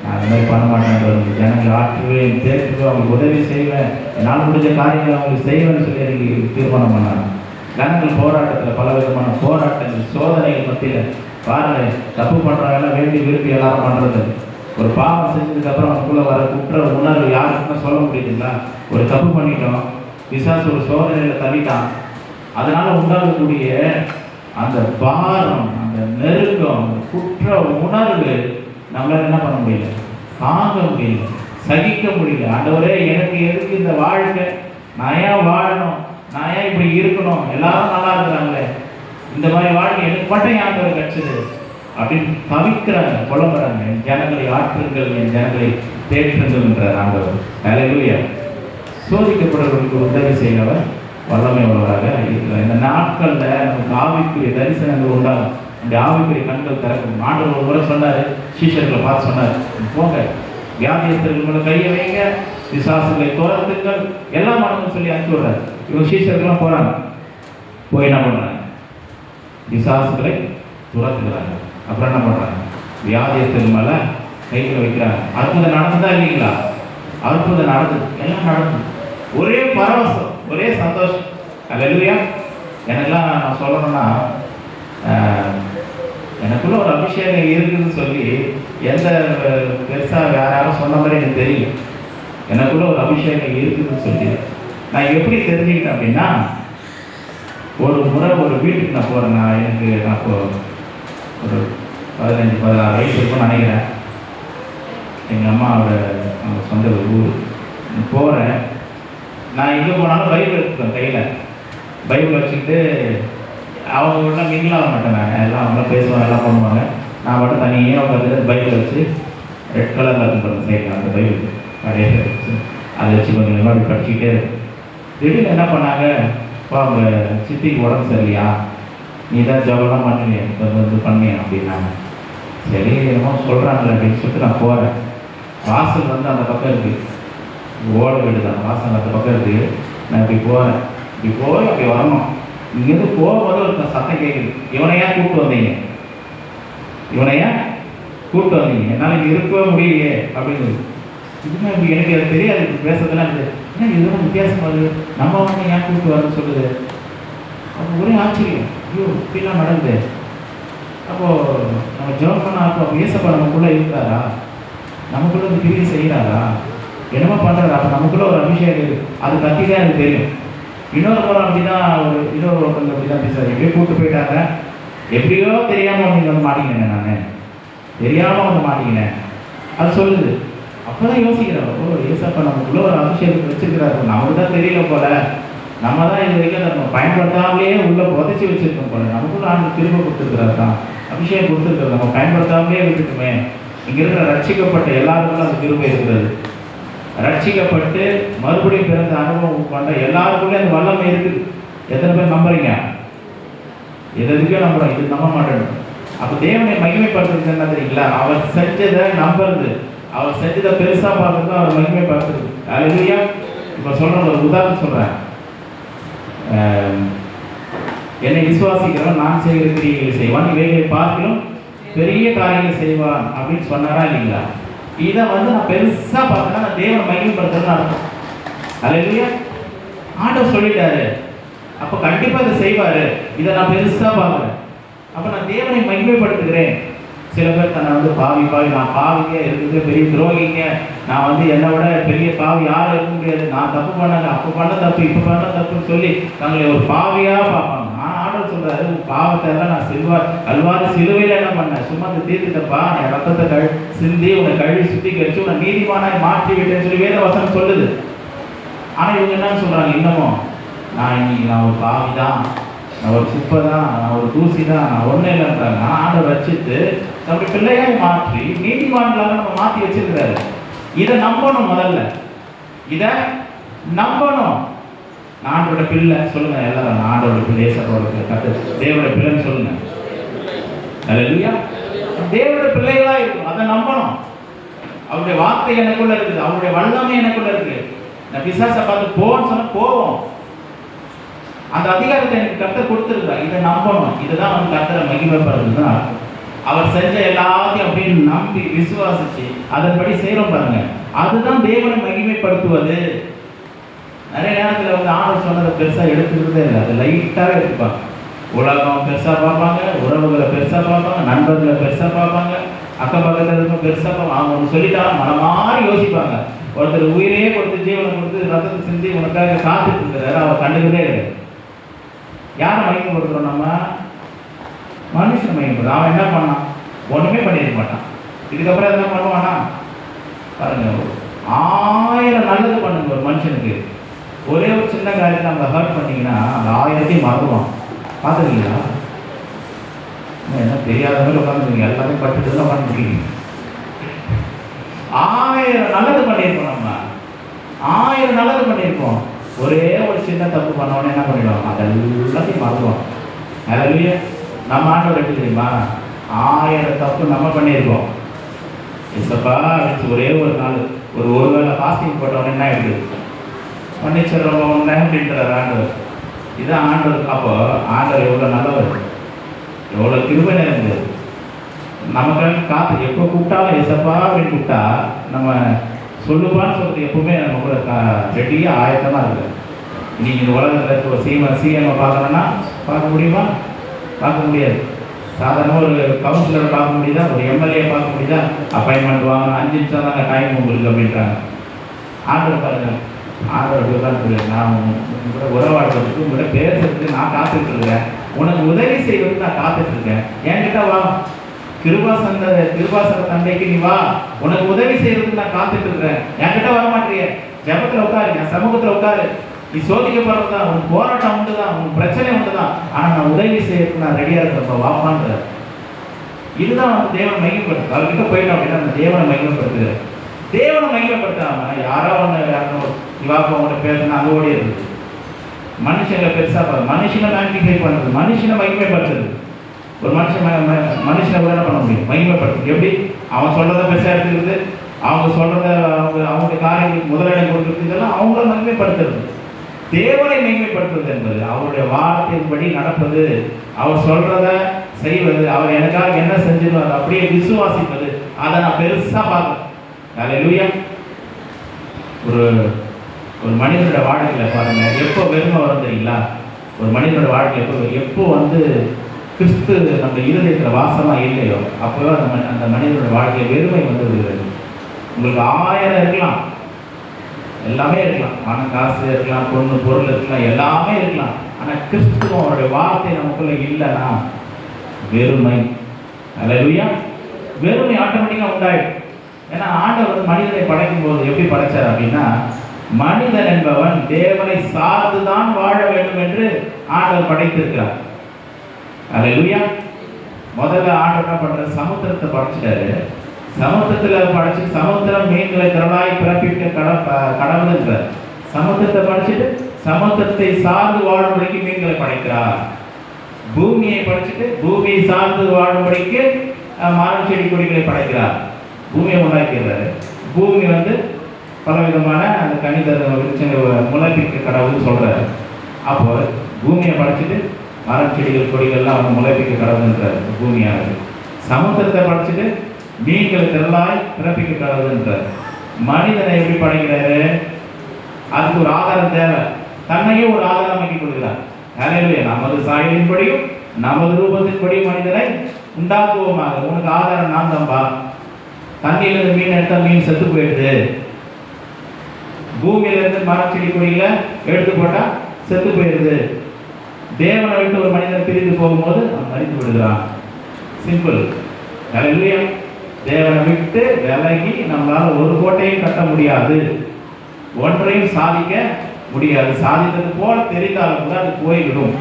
நான் அந்த மாதிரி பண்ண மாட்டேன், ஜனங்களை ஆற்றுவேன் தேற்றுவேன், அவங்களுக்கு உதவி செய்வேன், என்னால் முடிஞ்ச காரியங்களை அவங்களுக்கு செய்வேன்னு சொல்லி எனக்கு தீர்மானம் பண்ணாங்க. ஜனங்கள் போராட்டத்தில் பலவிதமான போராட்டங்கள் சோதனைகள் மத்தியில் பாருங்கள், தப்பு பண்ணுறாங்கலாம் வேண்டி விரும்பி எல்லாரும் பண்ணுறது. ஒரு பாவம் செஞ்சதுக்கப்புறம் அவங்களுக்குள்ள வர குற்ற உணர்வு யாருக்குமே சொல்ல முடியுதுங்களா? ஒரு தப்பு பண்ணிட்டோம், பிசாசு ஒரு சோதனையில் தள்ளிட்டான், அதனால் உண்டாகக்கூடிய அந்த பாரம், அந்த நெருக்கம், அந்த குற்ற உணர்வு நம்மளால் என்ன பண்ண முடியல, தாங்க முடியல, சகிக்க முடியல. ஆண்டவரே எனக்கு எதுக்கு இந்த வாழ்க்கை, நான் ஏன் வாழணும், நான் ஏன் இப்படி இருக்கணும், எல்லாரும் நல்லா இருக்கிறாங்களே, இந்த மாதிரி வாழ்க்கை எனக்கு மட்டும் ஆண்டவர் கிடைச்சது அப்படின்னு தவிக்கிறாங்க, புலம்புறாங்க. என் ஜனங்களை ஆற்றுங்கள், என் ஜனங்களை தேற்றுங்கள் என்றார் ஆண்டவர். ஹல்லேலூயா. சோதிக்கப்படுறவர்களுக்கு உதவி செய்கிறவர் வல்லமை உள்ளவராக இருக்கிறார். இந்த நாட்களில் நமக்கு ஆவிக்குரிய தரிசனங்கள் உண்டாகும், அந்த ஆவிக்குரிய கண்கள் திறக்கும். ஆண்டவர் ஒரு முறை சொன்னார், சீஷர்களை பார்த்து சொன்னார், போங்க வியாதியஸ்தர்கள் மேலே கையை வைங்க, பிசாசுகளை துரத்துங்கள், எல்லாம் மனமும் சொல்லி அனுப்பி விடுறாரு. இவங்க சீஷர்கள்லாம் போகிறாங்க, போய் என்ன பண்ணுறாங்க, பிசாசுகளை துரத்துக்கிறாங்க. அப்புறம் என்ன பண்ணுறாங்க, வியாதியஸ்தர்கள் மேலே கைகளை வைக்கிறாங்க. அற்புதம் நடந்ததா இல்லைங்களா? அற்புதம் நடந்தது, எல்லாம் நடந்தது. ஒரே பரவசம், ஒரே சந்தோஷம். ஹல்லேலூயா. எனக்கெல்லாம் நான் சொல்லணும்னா, எனக்குள்ள ஒரு அபிஷேகம் இருக்குதுன்னு சொல்லி எந்த பெருசாக வேற யாரும் சொன்ன மாதிரி எனக்கு தெரியும். எனக்குள்ள ஒரு அபிஷேகம் இருக்குதுன்னு சொல்லி நான் எப்படி தெரிஞ்சுக்கிட்டேன் அப்படின்னா, ஒரு முறை ஒரு வீட்டுக்கு நான் போகிறேன். நான் இப்போ ஒரு 15-16 வயசு இருக்குன்னு நினைக்கிறேன். எங்கள் அம்மாவோட அவங்க சொந்த ஊர் போகிறேன். நான் எங்கே போனாலும் பைபிள் எடுத்துப்பேன் கையில். பைபிள் வச்சுக்கிட்டு அவங்கள்ட்ட மிங்கில் ஆக மாட்டேன். நான் எல்லாம் அவங்களாம் பேசுவாங்க, எல்லாம் பண்ணுவாங்க. நான் மட்டும் தனியாக உட்காந்து பைபிள் வச்சு ரெட் கலரில் இருக்குன்ற சைடில் அந்த பைபிள் நிறைய வச்சு அதை வச்சு கொஞ்சம் கொஞ்சமாக படிச்சுக்கிட்டே இருக்கும். திடீர்னு என்ன பண்ணாங்க, இப்போ அவங்க சித்திக்கு உடம்பு சரியில்லையா, நீ தான் ஜபெல்லாம் பண்ணுவியா, இப்போ வந்து பண்ணியா அப்படின்னாங்க. சரி என்னமோ சொல்கிறாங்களே அப்படின்னு சொல்லிட்டு நான் போகிறேன். வாசல் வந்து அந்த பக்கம் இருக்குது, ஓட வீடு தான், வாசல் அந்த பக்கம் இருக்குது. நான் இப்படி போகிறேன், இப்படி போய் அப்படி வரணும். இங்கேருந்து போகும்போது ஒரு சத்தம் கேட்குது, இவனையா கூப்பிட்டு வந்தீங்க, இவனையா கூப்பிட்டு வந்தீங்க, என்னால் இங்கே இருக்கவே முடியலையே அப்படின்னு. இதுதான் இப்படி எனக்கு அது தெரியாது, இப்படி பேசுறதுலாம் இருக்குது. ஏன்னா இதெல்லாம் வித்தியாசமாக இருக்குது, நம்ம வந்து ஏன் கூப்பிட்டு வரணும்னு சொல்லுது. அப்போ ஒரே ஆச்சரியம், ஐயோ இப்படிலாம் நடக்குது. அப்போது நம்ம ஜெபம் பண்ணால் அப்போ ஏசப்பா நமக்குள்ளே இருக்கிறாரா, நமக்குள்ளே இந்த கிரியை செய்கிறாரா, என்னமோ பண்ணுறாரு. அப்போ நமக்குள்ளே ஒரு அபிஷேகம் இருக்குது, அது கத்தி தான் எனக்கு தெரியும். இன்னொரு முறை அப்படி தான் இன்னொரு ஒருத்தங்க அப்படி தான் பேசுகிறார். எப்படியோ கூப்பிட்டு போயிட்டாங்க, எப்படியோ தெரியாமல் நீங்கள் வந்து மாட்டிக்கினேன், நான் தெரியாமல் வந்து மாட்டிக்கினேன் அது சொல்லுது. அப்போ தான் யோசிக்கிறேன், ஓ ஏசப்பா நமக்குள்ளே ஒரு அபிஷேகம் வச்சுருக்கிறாரு, நமக்கு தான் தெரியல போல, நம்ம தான் இது வரைக்கும் நம்ம பயன்படுத்தாமலே உள்ளே புதைச்சி வச்சுருக்கோம் போல, நமக்குள்ள ஆண்டு திரும்ப கொடுத்துருக்கிறாரு தான் அபிஷேகம் கொடுத்துருக்கிறது, நம்ம பயன்படுத்தாமலே விட்டுட்டுமே. இங்கே இருக்கிற ரட்சிக்கப்பட்ட எல்லாருக்கும் அந்த திரும்ப இருக்கிறது. ரட்சிக்கப்பட்டு மறுபடியும் பிறந்த அனுபவம் கொண்ட எல்லாருக்குள்ளே அந்த வல்லமை இருக்குது. எத்தனை பேர் நம்புறீங்க? எதுக்கே நம்புறோம், இது நம்ப மாட்டேன். அப்போ தேவனை மகிமைப்படுத்துறது என்ன தெரியுங்களா? அவர் செஞ்சதை நம்புறது, அவர் செஞ்சதை பெருசாக பார்த்துட்டு அவர் மகிமைப்படுத்துறது. அல்லேலூயா. இப்போ சொல்கிறேன், ஒரு உதாரணம் சொல்கிறேன். என்னை விசுவாசிக்கிறவன் நான் செய்கிற கிரியைகளை செய்வான், இவைகளை பார்க்கிறோம் பெரிய காரியங்களை செய்வான் அப்படின்னு சொன்னாரா இல்லைங்களா? இதை வந்து நான் பெருசா பார்த்தேன்னா நான் தேவனை மகிமைப்படுத்துறதுன்னு அர்த்தம். அல்லேலூயா. ஆண்டவர் சொல்லிட்டாரு, அப்போ கண்டிப்பா இதை செய்வாரு. இதை நான் பெருசா பார்க்குறேன், அப்போ நான் தேவனை மகிமைப்படுத்துகிறேன். சில பேர் தன்னை வந்து பாவி நான் பாவிங்க, இருக்குது பெரிய துரோகிங்க, நான் வந்து என்னை விட பெரிய பாவி யாரும் இருக்க முடியாது, நான் தப்பு பண்ணல, அப்போ பண்ண தப்பு இப்போ பண்ண தப்புன்னு சொல்லி தங்களை ஒரு பாவியாக பார்ப்பாங்க. ஆனால் ஆண்டவர் சொல்றாரு, பாவத்தை எல்லாம் நான் கல்வாரி சிலுவையில் என்ன பண்ணேன், சும்மா தீர்த்துட்டப்பா, என் ரத்தத்தை சிந்தி உன்னை கழுவி சுத்தி கழிச்சு உன்னை நீதிமானாய் மாற்றி விட்டேன்னு சொல்லி வேத வசனம் சொல்லுது. ஆனால் இவங்க என்னன்னு சொல்றாங்க, இன்னமும் நான் ஒரு பாவி தான், நான் ஒரு குப்பை தான், நான் ஒரு தூசி தான், நான் ஒன்றும் இல்லைன்றாங்க. ஆண்டவர் வச்சுட்டு நம்முடைய பிள்ளையாய் மாற்றி நீதிமான்களாக நம்ம மாற்றி வச்சிருக்கிறாரு. இதை நம்பணும். முதல்ல இதை நம்பணும். நான் ஆண்டோட பிள்ளை சொல்லுங்க எல்லாரும், நான் ஆண்டோட பிள்ளை, ஏசப்போட கட்டு தேவோட பிள்ளைன்னு சொல்லுங்க. அல்லேலூயா. தேவோட பிள்ளைகளா இருக்கும், அதை நம்பணும். அவருடைய வார்த்தை எனக்குள்ள இருக்குது, அவருடைய வல்லமை எனக்குள்ள இருக்கு. நான் பிசாசை பார்த்து போன்னு சொன்னா போவோம். அந்த அதிகாரத்தை எனக்கு கர்த்தர் கொடுத்துருக்கார், இதை நம்பணும். இதுதான் வந்து கர்த்தரை மகிமைப்படுறதுன்னு அர்த்தம். அவர் செஞ்ச எல்லாத்தையும் அப்படின்னு நம்பி விசுவாசிச்சு அதன்படி செய்யறோம் பாருங்க, அதுதான் தேவனை மகிமைப்படுத்துவது. நிறைய நேரத்தில் வந்து ஆண்டவர் சொன்னதை பெருசா எடுத்துக்கிறதே இல்லை, அது லைட்டாக எடுத்துப்பாங்க. உலகம் பெருசா பார்ப்பாங்க, உறவுகளை பெருசா பார்ப்பாங்க, நண்பர்களை பெருசா பார்ப்பாங்க, அக்கம் பக்கத்தில் இருக்க பெருசா பார்ப்பாங்க. அவங்க ஒன்று சொல்லிட்டாலும் மனமாறி யோசிப்பாங்க. ஒருத்தர் உயிரையே கொடுத்து ஜீவனை கொடுத்து ரத்தத்தை சிந்தி உனக்காக காத்துட்டு இருக்கிறாரு, அவர் கண்டுக்கிறதே கிடையாது. யாரை மகிமைப்படுத்துறோம் நம்ம? மனுஷன் மகிமைப்படுறோம். அவன் என்ன பண்ணான்? ஒண்ணுமே பண்ணிருக்க மாட்டான். இதுக்கப்புறம் என்ன பண்ணுவானா பாருங்க, 1000 நல்லது பண்ணுங்க ஒரு மனுஷனுக்கு. ஒரே ஒரு சின்ன காரியத்தை நம்ம ஹர்ட் பண்ணீங்கன்னா அந்த 1000ஐயும் மறந்துவான். பார்த்துருக்கீங்களா? என்ன தெரியாத மாதிரி உட்காந்துருக்கீங்க, எல்லாமே பட்டுட்டு தான் பண்ணிருக்கீங்க. 1000 நல்லது பண்ணியிருக்கோம், நம்ம 1000 நல்லது பண்ணியிருக்கோம். ஒரே ஒரு சின்ன தப்பு பண்ணவொடனே என்ன பண்ணிடுவாங்க, அதெல்லாத்தையும் மறந்துவாங்க. அல்லேலூயா. நம்ம ஆண்டவர் எப்படி தெரியுமா? 1000 தப்பு நம்ம பண்ணியிருக்கோம். இசப்பா ஒரே ஒரு நாள் ஒரு வேளை ஃபாஸ்டிங் போட்டவொடனே என்ன ஆயிடுது, மன்னிச்சிடுறோம் ஒன்று அப்படின்றார் ஆண்டவர். இதுதான் ஆண்டவர். அப்போ ஆண்டவர் எவ்வளோ நல்லவர், எவ்வளோ கிருபை நிறைந்தது. நமக்கு காத்து எப்போ கூப்பிட்டாலும் இசப்பா அப்படின்னு கூப்பிட்டா நம்ம சொல்லுவான்னு சொல்றது எப்பவுமே நம்ம கூட ரெடியாக ஆயத்தமாக இருக்குது. நீங்கள் இந்த உலகத்தில் இருக்க ஒரு சிஎம்ஐ பார்க்கணுன்னா பார்க்க முடியுமா? பார்க்க முடியாது. சாதாரணமாக ஒரு கவுன்சிலரை பார்க்க முடியுதா, ஒரு எம்எல்ஏ பார்க்க முடியுதா? அப்பாயின்மெண்ட் வாங்க, 5 நிமிஷம் தாங்க டைம் உங்களுக்கு அப்படின்றாங்க. ஆண்டவர் பாருங்க, ஆண்டவர் உட்காந்து நான் உங்களோட உறவாடுறதுக்கு உங்களோட பேசுறதுக்கு நான் காத்துட்டு இருக்கேன், உனக்கு உதவி செய்வதுக்கு நான் காத்துட்டு இருக்கேன், என்கிட்ட வா, கிருபாசன தந்தைக்கு நீ வா, உனக்கு உதவி செய்யறதுக்கு நான் காத்துட்டு இருக்கிறேன், என்கிட்ட வர மாட்டேறிய, ஜபத்துல உட்காரு, என் சமூகத்துல உட்காரு, நீ சோதிக்கப்படுறதுதான், உனக்கு போராட்டம் உண்டுதான், உனக்கு பிரச்சனை உண்டுதான், ஆனா நான் உதவி செய்யறதுக்கு நான் ரெடியா இருக்கிறப்ப வாப்பான்ற. இதுதான் வந்து தேவனை மையப்படுத்து. அவர்கிட்ட போயிட்டோம் அப்படின்னா அந்த தேவனை மையப்படுத்துகிற. தேவனை மையப்படுத்தாம யாரோ ஒன்று இவாப்பா உங்கள்கிட்ட பேசுனா அது ஓடி இருக்குது. மனுஷங்களை பெருசா பார்த்து மனுஷனை மேக்னிஃபை பண்றது, மனுஷனை மகிமைப்படுத்துறது. ஒரு மனுஷனை கூட என்ன பண்ண முடியும்? மகிமைப்படுத்து. எப்படி? அவன் சொல்றதை பெருசா எடுத்துக்கிறது, அவங்க சொல்றத அவங்களுடைய காரியங்களுக்கு முதலிடம் கொடுக்குறது, இதெல்லாம் அவங்கள மகிமைப்படுத்துறது. தேவனை மகிமைப்படுத்துவது என்பது அவருடைய வார்த்தையின்படி நடப்பது, அவர் சொல்றத செய்வது, அவர் எனக்காக என்ன செஞ்சிருவார் அப்படியே விசுவாசிப்பது. அதை நான் பெருசா பார்ப்பேன். அல்லேலூயா. ஒரு மனிதனோட வாழ்க்கையில பாருங்க, எப்போ வெறுமை வரும் தெரியுங்களா? ஒரு மனிதனோட வாழ்க்கை எப்போ வந்து கிறிஸ்து நம்ம இருதயத்தில் வாசமா இல்லையோ அப்போ அந்த மனிதனோட வாழ்க்கை வெறுமை வந்து விடுகிறது. உங்களுக்கு 1000 இருக்கலாம், எல்லாமே இருக்கலாம், பணம் காசு இருக்கலாம், பொருள் இருக்கலாம், எல்லாமே இருக்கலாம். ஆனால் கிறிஸ்துவ அவருடைய வார்த்தை நமக்குள்ள இல்லைன்னா வெறுமை. அல்லேலூயா. வெறுமை ஆட்டோமேட்டிக்காக உண்டாயிடும். ஏன்னா ஆண்டவர் வந்து மனிதனை படைக்கும் போது எப்படி படைச்சார் அப்படின்னா, மனிதன் என்பவன் தேவனை சார்ந்துதான் வாழ வேண்டும் என்று ஆண்டவர் படைத்திருக்கிறார். அல்லேலூயா. முதல்ல ஆண்டவர் என்ன பண்றாரு? சமுத்திரத்தை படைச்சிட்டாரு. சமுத்திரத்தில் படைச்சிட்டு சமுத்திரம் மீன்களை திரளாய் பிறப்பிக்க கடவுள்ன்றார். சமுத்திரத்தை படைச்சிட்டு சமுத்திரத்தை சார்ந்து வாழும்படிக்கு மீன்களை படைக்கிறார். பூமியை படைச்சிட்டு பூமியை சார்ந்து வாழும்படிக்கு மரம் செடி கொடிகளை படைக்கிறார். பூமியை உண்டாக்கிறாரு. பூமி வந்து பலவிதமான அந்த கணித முளைப்பிக்க கடவுள்னு சொல்றாரு. அப்போ பூமியை படைச்சிட்டு மரம் செடிகள் கொடிகள்லாம் அவங்க முளைப்பிக்க கடவுள்ன்றாரு பூமியானது. சமுத்திரத்தை படைச்சிட்டு மீன்கள் திரளாய் பிறப்பிக்கப்படுதுன்றார். மனிதனை எப்படி படைக்கிறாரு? அதுக்கு ஒரு ஆதாரம் தேவை. தன்னையே ஒரு ஆதாரம் ஆக்கிக் கொள்கிறார். ஹல்லேலூயா. நமது சாயலின்படியும் நமது ரூபத்தின்படியும் மனிதனை உண்டாக்குவோமாக. உனக்கு ஆதாரம் நான் தான்பா. தண்ணியிலிருந்து மீன் எடுத்தா மீன் செத்து போயிடுது. பூமியிலிருந்து மரம் செடி கொடியில எடுத்து போட்டா செத்து போயிடுது. தேவனை விட்டு ஒரு மனிதன் பிரிந்து போகும்போது அவன் மறித்து விடுகிறான். சிம்பிள். ஹல்லேலூயா. தேவனை விட்டு விலகி நம்மளால ஒரு கோட்டையும் கட்ட முடியாது, ஒன்றையும் சாதிக்க முடியாது. சாதித்தது போல தெரிந்தாலும் கூட அது போய்விடும்.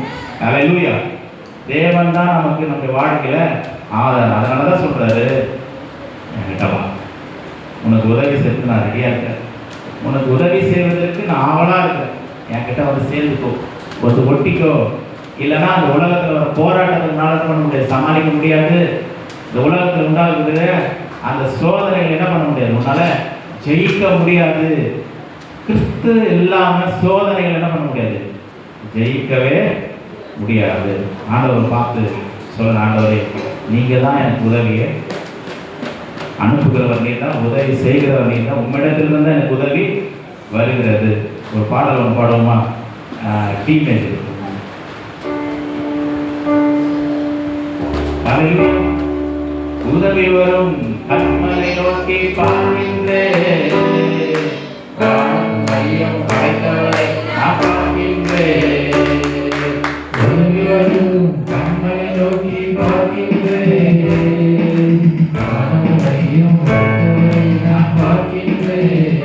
ஹல்லேலூயா. தேவன் தான் நமக்கு நம்ம வாழ்க்கையில ஆதாரம். அதனாலதான் சொல்றாரு, என்கிட்ட வா, உனக்கு உதவி செய்யறதுக்கு நான் ரெடியா இருக்கேன், உனக்கு உதவி செய்வதற்கு நான் ஆவலா இருக்கேன், என்கிட்ட வந்து சேர்ந்துக்கோ, ஒரு ஒட்டிக்கோ. இல்லைன்னா அந்த உலகத்தில் வர போராட்டத்தினால பண்ண முடியாது, சமாளிக்க முடியாது. இந்த உலகத்தில் உண்டாகுது அந்த சோதனைகள் என்ன பண்ண முடியாது, உன்னால ஜெயிக்க முடியாது. கிறிஸ்து இல்லாம சோதனைகள் என்ன பண்ண முடியாது, ஜெயிக்கவே முடியாது. ஆண்டவர் பார்த்து சொல்ற, ஆண்டவரே நீங்க தான் எனக்கு உதவியை அனுப்புகிறவர், நீ தான் உதவி செய்கிறவர், நீ தான், உம்மிடத்திலிருந்து தான் எனக்கு உதவி வருகிறது. ஒரு பாடல் ஒன்று பாடுவோமா? டீமேஜ் உதவி வரும் கண்மலை நோக்கி பார்க்கின்றேன், உதவி வரும் கண்மலை நோக்கி பார்க்கின்றேன், நான் பார்க்கின்றேன்.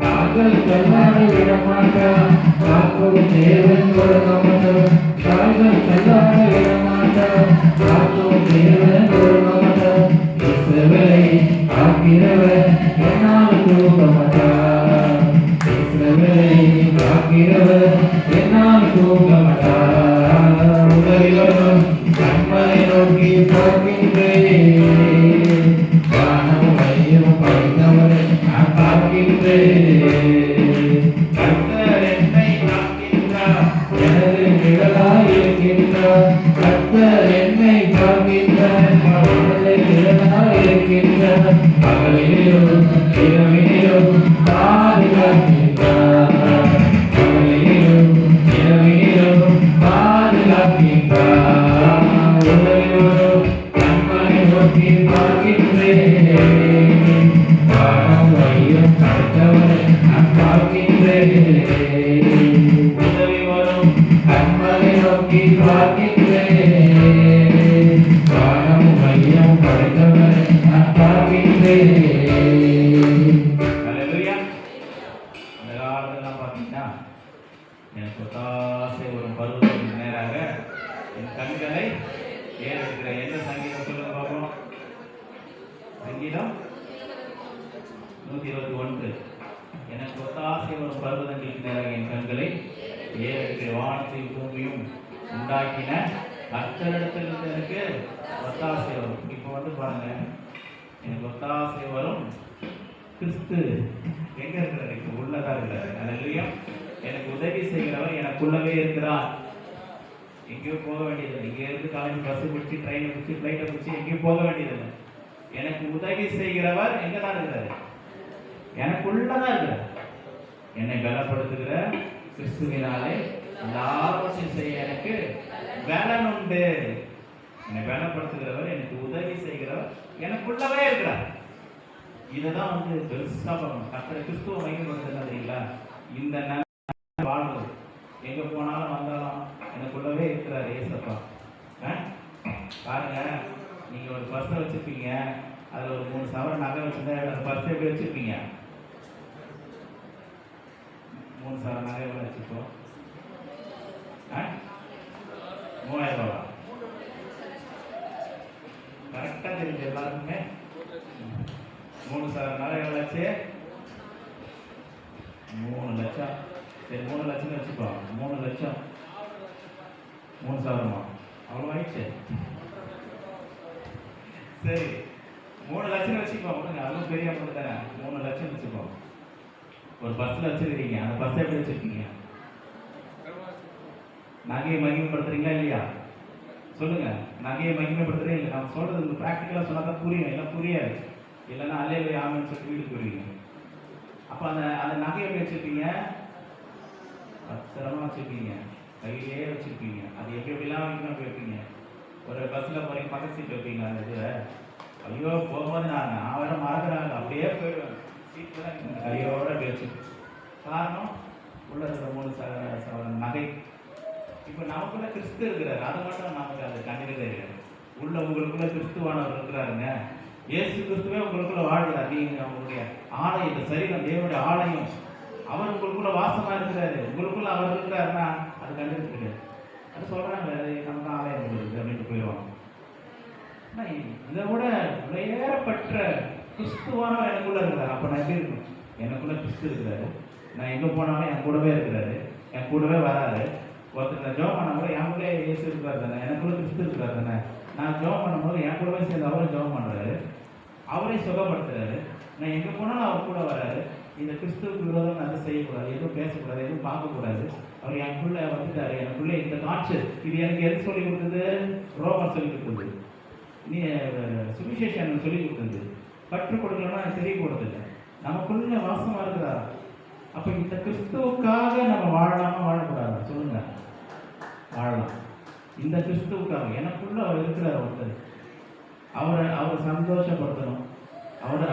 தாங்கள் கல்லாடி விடமாட்டான், காக்கும் தேவன் கொடுக்கமாட்டான், தாங்கள் கல்லாடி விடமாட்டான், காக்கும் தேவன் கொடுக்கமாட்டான். இஸ்ரவேலை காக்கிறவர் என்னால் தூக்கமாட்டார், இஸ்ரவேலை காக்கிறவர் என்னால் தூக்கமாட்டார். உதவி வரும் கண்மலை நோக்கி பார்க்கின்றேன், வானம் மையம் படைத்தவரை நான் பார்க்கின்றேன். கர்த்தர் என்னை காக்கின்றார், எனது நிழலாய் இருக்கின்றார், கர்த்தர் என்னை காக்கின்றார், எனது நிழலாய் இருக்கின்றார். பகலிலும் இரவிலும் பாதுகாக்கின்றார், பகலிலும் இரவிலும் பாதுகாக்கின்றார். உதவி வரும் கண்மலை நோக்கி பார்க்கின்றேன், வானம் மையம் படைத்தவரை நான் பார்க்கின்றேன். உதவி வரும் கண்மலை நோக்கி பார்க்கின்றேன், வானம் மையம் படைத்தவரை நான் பார்க்கின்றேன். ஹல்லேலூயா. அந்த காலத்துலாம் பார்த்தீங்கன்னா எனக்கு ஒத்தாசை ஒரு பருவத்துக்கு நேராக என் கண்களை ஏறெடுக்கிற எந்த சங்கீதம் சொல்லுங்க பார்ப்போம்? சங்கீதம் 121. எனக்கு ஒத்தாசை ஒரு பருவதங்களுக்கு நேராக என் கண்களை ஏறெடுக்கிற வானத்தையும் பூமியும் உண்டாக்கின கர்த்தரிடத்திலிருந்து எனக்கு ஒத்தாசை வரும். இப்போ வந்து பாருங்க, எனக்கு ஒத்தாசை வரும் கிறிஸ்து எங்க இருக்கிறார்? எனக்கு உள்ளதா இருக்கிறார். ஹல்லேலூயா. எனக்கு உதவி செய்கிறவர் எனக்குள்ளவே இருக்கிறார். எங்கேயும் போக வேண்டியதில்லை. இங்கே இருந்து காலேஜ் பஸ் பிடிச்சி, ட்ரெயினை பிடிச்சி, ஃப்ளைட்டை பிடிச்சி எங்கேயும் போக வேண்டியதில்லை. எனக்கு உதவி செய்கிறவர் எங்க தான் இருக்கிறாரு? எனக்குள்ளதான் இருக்கிறார். என்னை பலப்படுத்துகிற கிறிஸ்துவினாலே எல்லாவற்றையும் செய்ய எனக்கு பலன் உண்டு. என்னை பலப்படுத்துகிறவர், எனக்கு உதவி செய்கிறவர் எனக்குள்ளவே இருக்கிறார். இதுதான் வந்து பெருசா பண்ணணும். கர்த்தரை கிறிஸ்துவ மையப்படுத்துறீங்களா? இந்த வாழ்வு எங்க போனாலும் வந்தாலும் எனக்குள்ளவே இருக்கிறார் ஏசப்பா. பாருங்க, நீங்க ஒரு பர்ஸை வச்சிருப்பீங்க, அதுல ஒரு 3 சவரன் நகை வச்சிருந்தா அந்த பர்ஸை எப்படி வச்சிருப்பீங்க? 3 சவரன் நகை எவ்வளவு வச்சிருப்போம்? 3000 ரூபா. கரெக்டா தெரிஞ்சு எல்லாருக்குமே 3 சவரன் நகை எவ்வளவு ஆச்சு? 3 லட்சம். சரி, 3 லட்சம் வச்சுப்போம். 3 லட்சம் 3 சவரமா? அவ்வளோ ஆயிடுச்சு. சரி, 3 லட்சம் வச்சுப்போம். அதுவும் பெரிய அமௌண்ட் தானே. 3 லட்சம் வச்சுப்போம். ஒரு பஸ்ல வச்சிருக்கீங்க, அந்த பஸ் எப்படி வச்சிருக்கீங்க? நகையை மகிமைப்படுத்துறீங்களா இல்லையா? சொல்லுங்க. நகையை மகிமைப்படுத்துறே இல்லை. நம்ம சொல்றது ப்ராக்டிக்கலாக சொன்னா தான் புரியும், இல்லை புரியாது. இல்லைன்னா அல்லேலூயா ஆமென்னு சொல்லிட்டு வீட்டுக்கு போயிருவீங்க. அப்போ அந்த அந்த நகையை எப்படி வச்சுருப்பீங்க? பத்திரமா வச்சுருப்பீங்க, கையிலே வச்சுருப்பீங்க. அது எப்படி எப்படிலாம் வைக்கணும் வைப்பீங்க. ஒரு பஸ்ஸில் போகிறீங்க, பக்கத்து சீட் வைப்பீங்க. அந்த இது ஐயோ போகும்போது நான் வேற மறக்கிறாங்க, அப்படியே போயிடுவேன். சீட்டு தான் கையோடு அப்படி வச்சு. காரணம் உள்ள இருக்கிற 3 நகை. இப்போ நமக்குள்ள கிறிஸ்து இருக்கிறாரு, அது மட்டும் நமக்கு அது கண்டிப்பாக தெரியாது. உள்ள உங்களுக்குள்ள கிறிஸ்துவானவர் இருக்கிறாருங்க. இயேசு கிறிஸ்துவே உங்களுக்குள்ள வாழ்கிறார். நீங்கள் அவங்களுடைய ஆலயம், இந்த சரீரம் தேவனுடைய ஆலயம். அவர் உங்களுக்குள்ள வாசமா இருக்கிறாரு. உங்களுக்குள்ள அவர் இருக்கிறாருன்னா அது கண்டிப்பாக கிடையாது. அது சொல்றாங்க, நமக்கு ஆலயம் இருக்குது அப்படின்ட்டு போயிடுவாங்க. இதை விட விளையேறப்பட்ட கிறிஸ்துவானவர் எனக்குள்ள இருக்கிறார். அப்போ நான் எப்படி இருக்கணும்? எனக்குள்ள கிறிஸ்து இருக்கிறாரு. நான் எங்கே போனாலும் என் கூடவே இருக்கிறாரு, என் கூடவே வராரு. ஒருத்தர் ஜோம் பண்ணும்போது என் கூட இயேசு இருக்காரு தானே, எனக்குள்ள கிறிஸ்து இருக்காரு தானே. நான் ஜோம் பண்ணும்போது என் கூடவே சேர்ந்து அவரும் ஜோம் பண்ணுறாரு, அவரே சுகப்படுத்துறாரு. நான் எங்கே போனாலும் அவர் கூட வராரு. இந்த கிறிஸ்துவுக்கு விரோதம் நான் செய்யக்கூடாது, எதுவும் பேசக்கூடாது, எதுவும் பார்க்கக்கூடாது. அவர் எனக்குள்ளே வந்துட்டாரு. எனக்குள்ளே இந்த காட்சி இது எனக்கு எது சொல்லி கொடுத்தது? ரோமர் சொல்லி கொடுத்தது. நீ சுவிசேஷன் சொல்லி கொடுத்தது. கற்றுக் கொடுக்கலன்னா தெரிய கொடுத்தது. நமக்குள்ள வாசமாக இருக்கிறார். அப்போ இந்த கிறிஸ்துவுக்காக நம்ம வாழலாமா வாழக்கூடாதா? சொல்லுங்க. வாழலாம். இந்த கிறிஸ்துவுக்காக எனக்குள்ள அவர் இருக்கிறார். ஒருத்தர் அவரை சந்தோஷப்படுத்தணும்,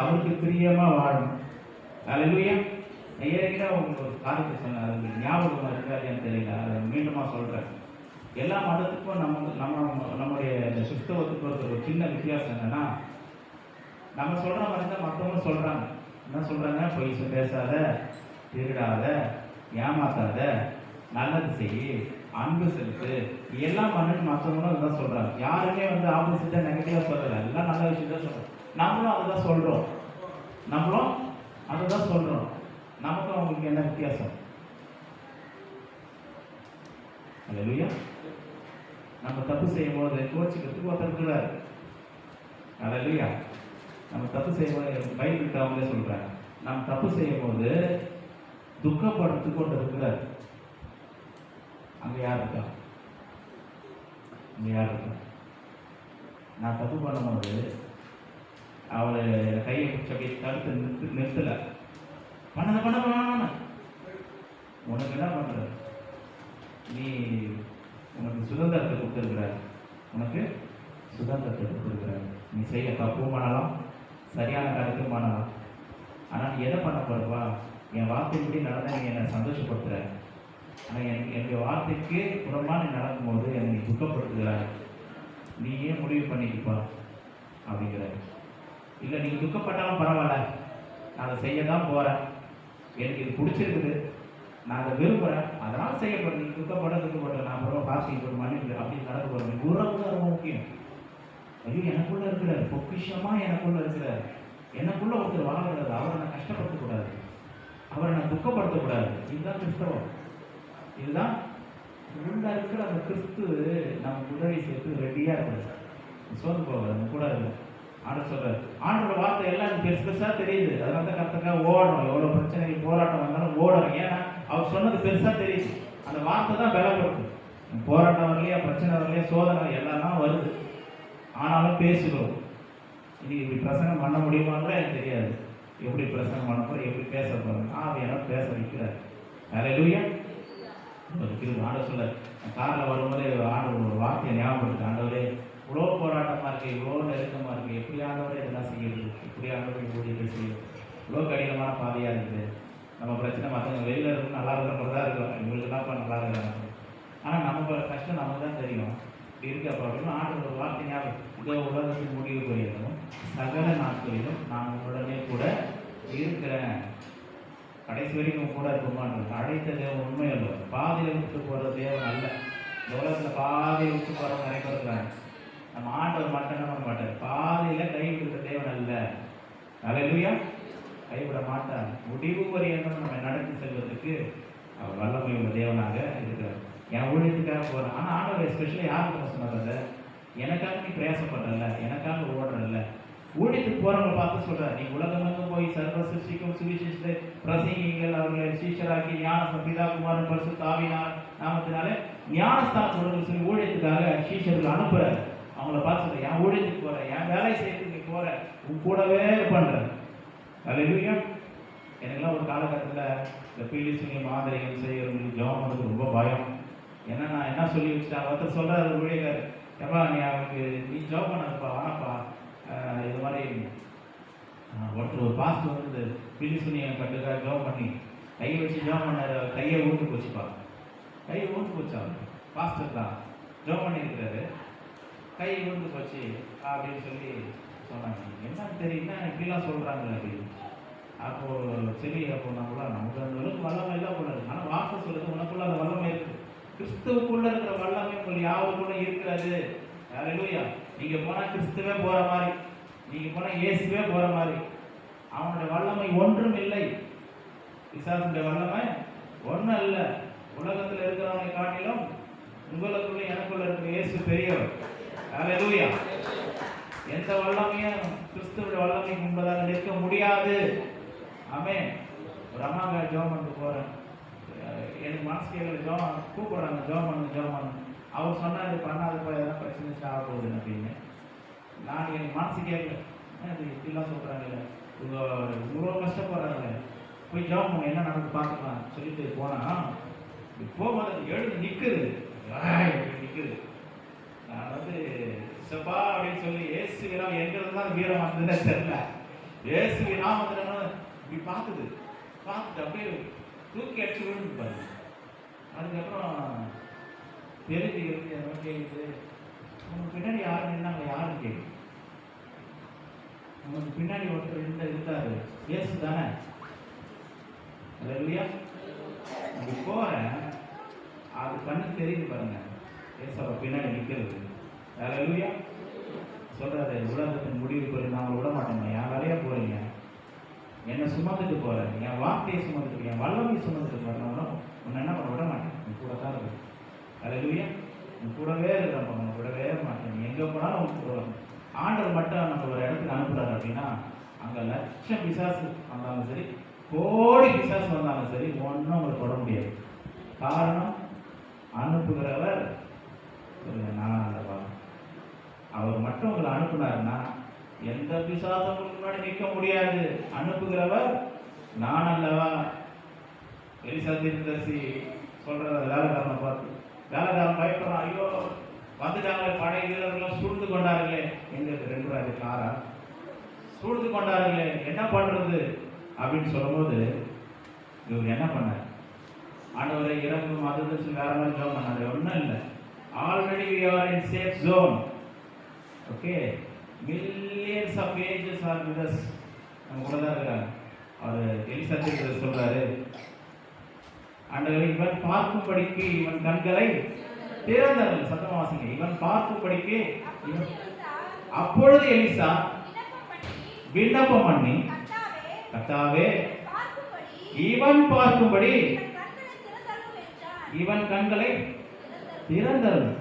அவருக்கு பிரியமாக வாழணும். அல்லேலூயா. ஏற்கனவே உங்களுக்கு ஒரு காரியத்தை சொன்னேன், அது ஞாபகம் இருக்காதுன்னு தெரியல, அதை மீண்டுமா சொல்கிறேன். எல்லா மதத்துக்கும் நம்முடைய இந்த கிறிஸ்தவத்துக்கு ஒரு சின்ன வித்தியாசம் என்னன்னா, நம்ம சொல்கிற மாதிரி தான் மற்றவங்க சொல்கிறாங்க. என்ன சொல்கிறாங்க? பொய் பேசாத, திருடாத, ஏமாத்தாத, நல்லது செய், அன்பு செலுத்து, எல்லாம் பண்ணுன்னு மற்றவங்களும் அதுதான் சொல்கிறாங்க. யாருமே ஆப்போசிட்டாக நெகட்டிவாக சொல்லலை, எல்லாம் நல்ல விஷயம் தான் சொல்கிறோம். நம்மளும் அதுதான் சொல்கிறோம். நமக்கும் அவங்களுக்கு என்ன வித்தியாசம்? அல்லேலூயா. நம்ம தப்பு செய்யும் போது கோச்சிக்கிறதுக்கு ஒருத்தர் இருக்கிறார். அல்லேலூயா. நம்ம தப்பு செய்யும் போது பைபிள் அவங்களே சொல்கிறாங்க, நம்ம தப்பு செய்யும் போது துக்கப்படுறதுக்கு ஒருத்தர் இருக்கிறார். அங்கே யார் இருக்கா? நான் தப்பு பண்ணும்போது அவளை கையை பிடிச்ச தடுத்து நிறுத்தலை. பண்ண உனக்கு என்ன பண்ணுற? உனக்கு சுதந்திரத்தை கொடுத்துருக்கிறார். நீ செய்ய தப்பும் பண்ணலாம், சரியான காரியத்தையும் பண்ணலாம். ஆனால் நீ எதை பண்ண போறப்பா? என் வார்த்தைப்படி நடந்தால் நீ என்னை சந்தோஷப்படுத்துகிற. ஆனால் என்னுடைய வார்த்தைக்கு புறமா நீ நடக்கும்போது என்னை நீ துக்கப்படுத்துகிறாய். நீ ஏன் முடிவு பண்ணிக்கப்பா அப்படிங்கிற. இல்லை நீங்கள் துக்கப்பட்டாலும் பரவாயில்ல, நான் அதை செய்ய தான் போகிறேன், எனக்கு இது பிடிச்சிருக்குது, நான் அதை விரும்புகிறேன், அதனால் செய்யப்படுறேன். நீங்கள் துக்கப்பட்ட நான் அப்புறம் பாசிங் போட்டு மன்னிப்பு அப்படின்னு நடக்க போகிறேன். உறவு தான் ரொம்ப முக்கியம். ஐயோ எனக்குள்ளே இருக்கிறார், பொக்கிஷமாக எனக்குள்ளே இருக்கிறார். எனக்குள்ளே ஒருத்தர் வாழ்கிறது. அவரை நான் கஷ்டப்படுத்தக்கூடாது, அவரை நான் துக்கப்படுத்தக்கூடாது. இதுதான் கிறிஸ்தவம். இதுதான் உள்ள இருக்கிற அந்த கிறிஸ்து நம்ம உதவி சேர்த்து ரெடியாக இருக்கிறார். சோர்ந்து போகாது, நம்ம கூட இல்லை. ஆண்டவர் சொல்கிறார், ஆண்டோட வார்த்தை எல்லாம் பெருசாக தெரியுது. அதனால தான் கரெக்டாக ஓடுறோம். எவ்வளோ பிரச்சனைகள் போராட்டம் வந்தாலும் ஓடுறோம். ஏன்னா அவர் சொன்னது பெருசாக தெரியுது. அந்த வார்த்தை தான் பலப்படுது. போராட்டம் வரலையா, பிரச்சனை வரலையா, சோதனை எல்லாம் வருது, ஆனாலும் பேசுகிறோம். இன்னைக்கு இப்படி பிரசங்கம் பண்ண முடியுமான்னு எனக்கு தெரியாது. எப்படி பிரசங்கம் பண்ண போகிறோம், எப்படி பேச போகிறோம், ஆவியானவர் பேச வைக்கிறார். அல்லேலூயா. ஆண்டவர் சொல்ல காரில் வரும்போது ஆண்டவர் ஒரு வார்த்தையை ஞாபகப்படுத்து. ஆண்டவரே இவ்வளோ போராட்டமாக இருக்குது, இவ்வளோ நெருக்கமாக இருக்குது, எப்படி ஆண்டவரே இதெல்லாம் செய்யுது, எப்படி ஆண்டவரை ஊழியத்தை செய்யும், இவ்வளோ கடினமான பாதையாக இருக்குது. நம்ம பிரச்சனை மற்றவங்க வெளியில் இருக்கும் நல்லா இருக்கிற மாதிரி தான் இருக்கும், இவங்களுக்கு தான் நல்லா இருக்கிறாங்க. ஆனால் நம்ம கஷ்டம் நமக்கு தான் தெரியும். இப்படி இருக்கப்போ அப்படின்னு ஆண்டவர் ஒரு வார்த்தை ஞாபகம், இதோ உலகத்துக்கு முடிவு புரியணும், சகல நாட்களிலும் நான் உடனே கூட இருக்கிறேன், கடைசி வரைக்கும் கூட இருக்குமான்றது. அழைத்த தேவன் உண்மை அல்ல, பாதையில் விட்டு போகிற தேவன் அல்ல. இந்த உலகத்தில் பாதையை விட்டு போகிறவங்க நிறைய பேர் இருக்கிறாங்க. நம்ம ஆண்டவர் மட்டும் பண்ண மாட்டார். பாதையில் கைவிடுற தேவன் அல்ல. அல்லேலூயா. கைவிட மாட்டார். முடிவு பரியந்தம் நம்ம நடத்தி செல்வதற்கு அவர் வல்லமை உள்ள தேவனாக இருக்கிறார். என் ஊழியத்துக்காக போகிறேன். ஆனால் ஆண்டவர் எஸ்பெஷலி யாருக்கு சொன்னார்? எனக்காக நீ பிரயாசப்படுறல, எனக்காக ஓடுறல. ஊழியத்துக்கு போகிறவங்களை பார்த்து சொல்கிறார், நீ உலகமெங்கும் போய் சர்வ சிருஷ்டிக்கும் சுவிசேஷத்தை பிரசங்கிங்கள், அவர்களை சீஷராக்கி ஞான பிதா குமாரன் பரிசுத்த ஆவியினால் நாமத்தினாலே ஞானஸ்தானத்தோடு சொல்லி ஊழியத்துக்காக சீஷர்கள் அனுப்புறாரு. அவங்கள பார்த்து சொல்ற, என் ஊழியத்துக்கு போற, என் வேலை செய்யறதுக்கு போற, உன் கூடவே பண்ற. அல்லேலூயா. எனக்குலாம் ஒரு காலகட்டத்தில் இந்த பீலிசுங்க மாதிரிகள் செய்யறவங்களுக்கு ஜெபம் பண்ணுறது ரொம்ப பயம். ஏன்னா நான் என்ன சொல்லி வச்சுட்டேன், ஒருத்தர் சொல்கிறார் ஊழியர், எப்பா நீ அவனுக்கு நீ ஜெபம் பண்ணாதப்பா, வானப்பா இது மாதிரி ஒருத்தர் ஒரு பாஸ்ட் வந்து இந்த பீலிசுனியை கட்டுக்காக ஜெபம் பண்ணி கையை வச்சு ஜெபம் பண்ணார். கையை ஊட்டு போச்சுப்பா, கையை ஊட்டு போச்சு. அவர் பாஸ்டர் தான் ஜெபம் பண்ணியிருக்கிறாரு, கை ஊட்டு போச்சு அப்படின்னு சொல்லி சொன்னாங்க. என்னன்னு தெரியும்னா இப்படிலாம் சொல்கிறாங்க அப்படின்னு. அப்போது சரி, அப்போ நமக்கு அந்த அளவுக்கு வல்லமை இல்லை போல இருக்கு. ஆனால் வார்த்தை சொல்லுது, உனக்குள்ள அந்த வல்லமை இருக்குது. கிறிஸ்துவுக்குள்ள இருக்கிற வல்லமை உங்களுக்கு யாருக்குள்ள இருக்கிறது. அல்லேலூயா. நீங்க போனா கிறிஸ்துவே போற மாதிரி, நீங்க போனா இயேசுவே போற மாதிரி. அவனுடைய வல்லமை ஒன்றும் இல்லை. பிசாசுடைய வல்லமை ஒன்றும் இல்லை. உலகத்தில் இருக்கிறவனை காட்டிலும் உங்களுக்குள்ள எனக்குள்ள இருக்கிற இயேசு பெரியவர். அல்லேலூயா. எந்த வல்லமையும் கிறிஸ்துவோட வல்லமை முன்பதாக நிற்க முடியாது. ஆமென். ஒரு அம்மாங்க ஜெபம் பண்ணிட்டு போறேன், எனக்கு மனசு கேட்கல, ஜெபம் கூப்பிடுறாங்க, ஜெபம் பண்ணு. அவர் சொன்னார் பண்ணாதப்போ எதனா பிரச்சனை ஆக போகுதுன்னு அப்படின்னு. நான் எனக்கு மனசு கேட்கல, அது இப்படிலாம் சொல்கிறாங்கல்ல, இவ்வளோ கஷ்டப்படுறாங்க, போய் ஜெபம் பண்ண என்ன நடந்து பார்த்துக்கலாம் சொல்லிட்டு போனால் போகும்போது எழுந்து நிற்குது. நான் வந்து செப்பா அப்படின்னு சொல்லி ஏசு வீரம் எங்கிறது தான் வீரம் வந்ததுன்னு தெரியல. ஏசு வீரம் வந்துடணும் இப்படி பார்த்துட்டு அப்படியே தூக்கி அடிச்சு விழுந்து பாருங்க. அதுக்கப்புறம் தெரிஞ்சு கேட்குது, உங்களுக்கு பின்னாடி யாரு நின்னாங்க, யாருன்னு கேட்குது. உங்களுக்கு பின்னாடி ஒருத்தர் இருந்தாரு, ஏசு தானே. இல்லையா? அப்படி போகிறேன், அது கண்ணுக்கு தெரியுது பாருங்க, ஏசாவை பின்னாடி நிற்கிறது. அல்லேலூயா. சொல்றாரு, உலகத்தின் முடிவு போய் நான் விட மாட்டேங்க, என் வேலையா போறீங்க, என்னை சுமந்துட்டு போறேன், என் வார்த்தையை சுமந்துட்டு, என் வல்லமையை சுமந்துட்டு போறேன், உன்னை என்ன பண்ண விட மாட்டேன், நீ கூட தான் இருக்கு. அல்லேலூயா. நீ கூடவே இருக்கிறப்ப உன்னை விடவே மாட்டேன், நீ எங்கே போனாலும் உனக்கு போவாங்க. ஆண்டவர் மட்டும் நம்ம ஒரு இடத்துக்கு அனுப்புறாரு அப்படின்னா அங்கே லட்சம் பிசாசு வந்தாலும் சரி, கோடி பிசாசு வந்தாலும் சரி, ஒன்றும் உங்களுக்கு தொட முடியாது. காரணம், அனுப்புகிறவர் நான் அல்லவா. அவர் மட்டும் உங்களை அனுப்புனாருன்னா எந்த பிசாசும் உங்களுக்கு முன்னாடி நிற்க முடியாது. அனுப்புகிறவர் நான் அல்லவா. எலிசா தீர்க்கதரிசி சொல்ற வேலைக்காரனை பார்த்து, வேலைக்காரன் பயப்படுறான், ஐயோ வந்துட்டாங்களே, பழைய வீரர்கள் சூழ்ந்து கொண்டார்களே, எங்களுக்கு 2 ராஜ்ய காரா சூழ்ந்து கொண்டார்களே, என்ன பண்றது அப்படின்னு சொல்லும்போது இவர் என்ன பண்ணார், ஆண்டவரை இறங்கும் அது வேற மாதிரி ஜோம் பண்ணாரு. ஒன்றும் இல்லை, already we are in safe zone. Okay, millions of angels are with us. நம்ம கூட தான் இருக்காங்க. அவர் எலிசா தீர்க்கதரிசி சொல்றாரு, ஆண்டவரை இவன் பார்க்கும்படிக்கு இவன் கண்களை திறந்தார்கள். சத்தமா வாசிங்க, இவன் பார்க்கும்படிக்கு. அப்பொழுது எலிசா விண்ணப்பம் பண்ணி, கர்த்தாவே இவன் பார்க்கும்படி இவன் கண்களை திறந்தரும்.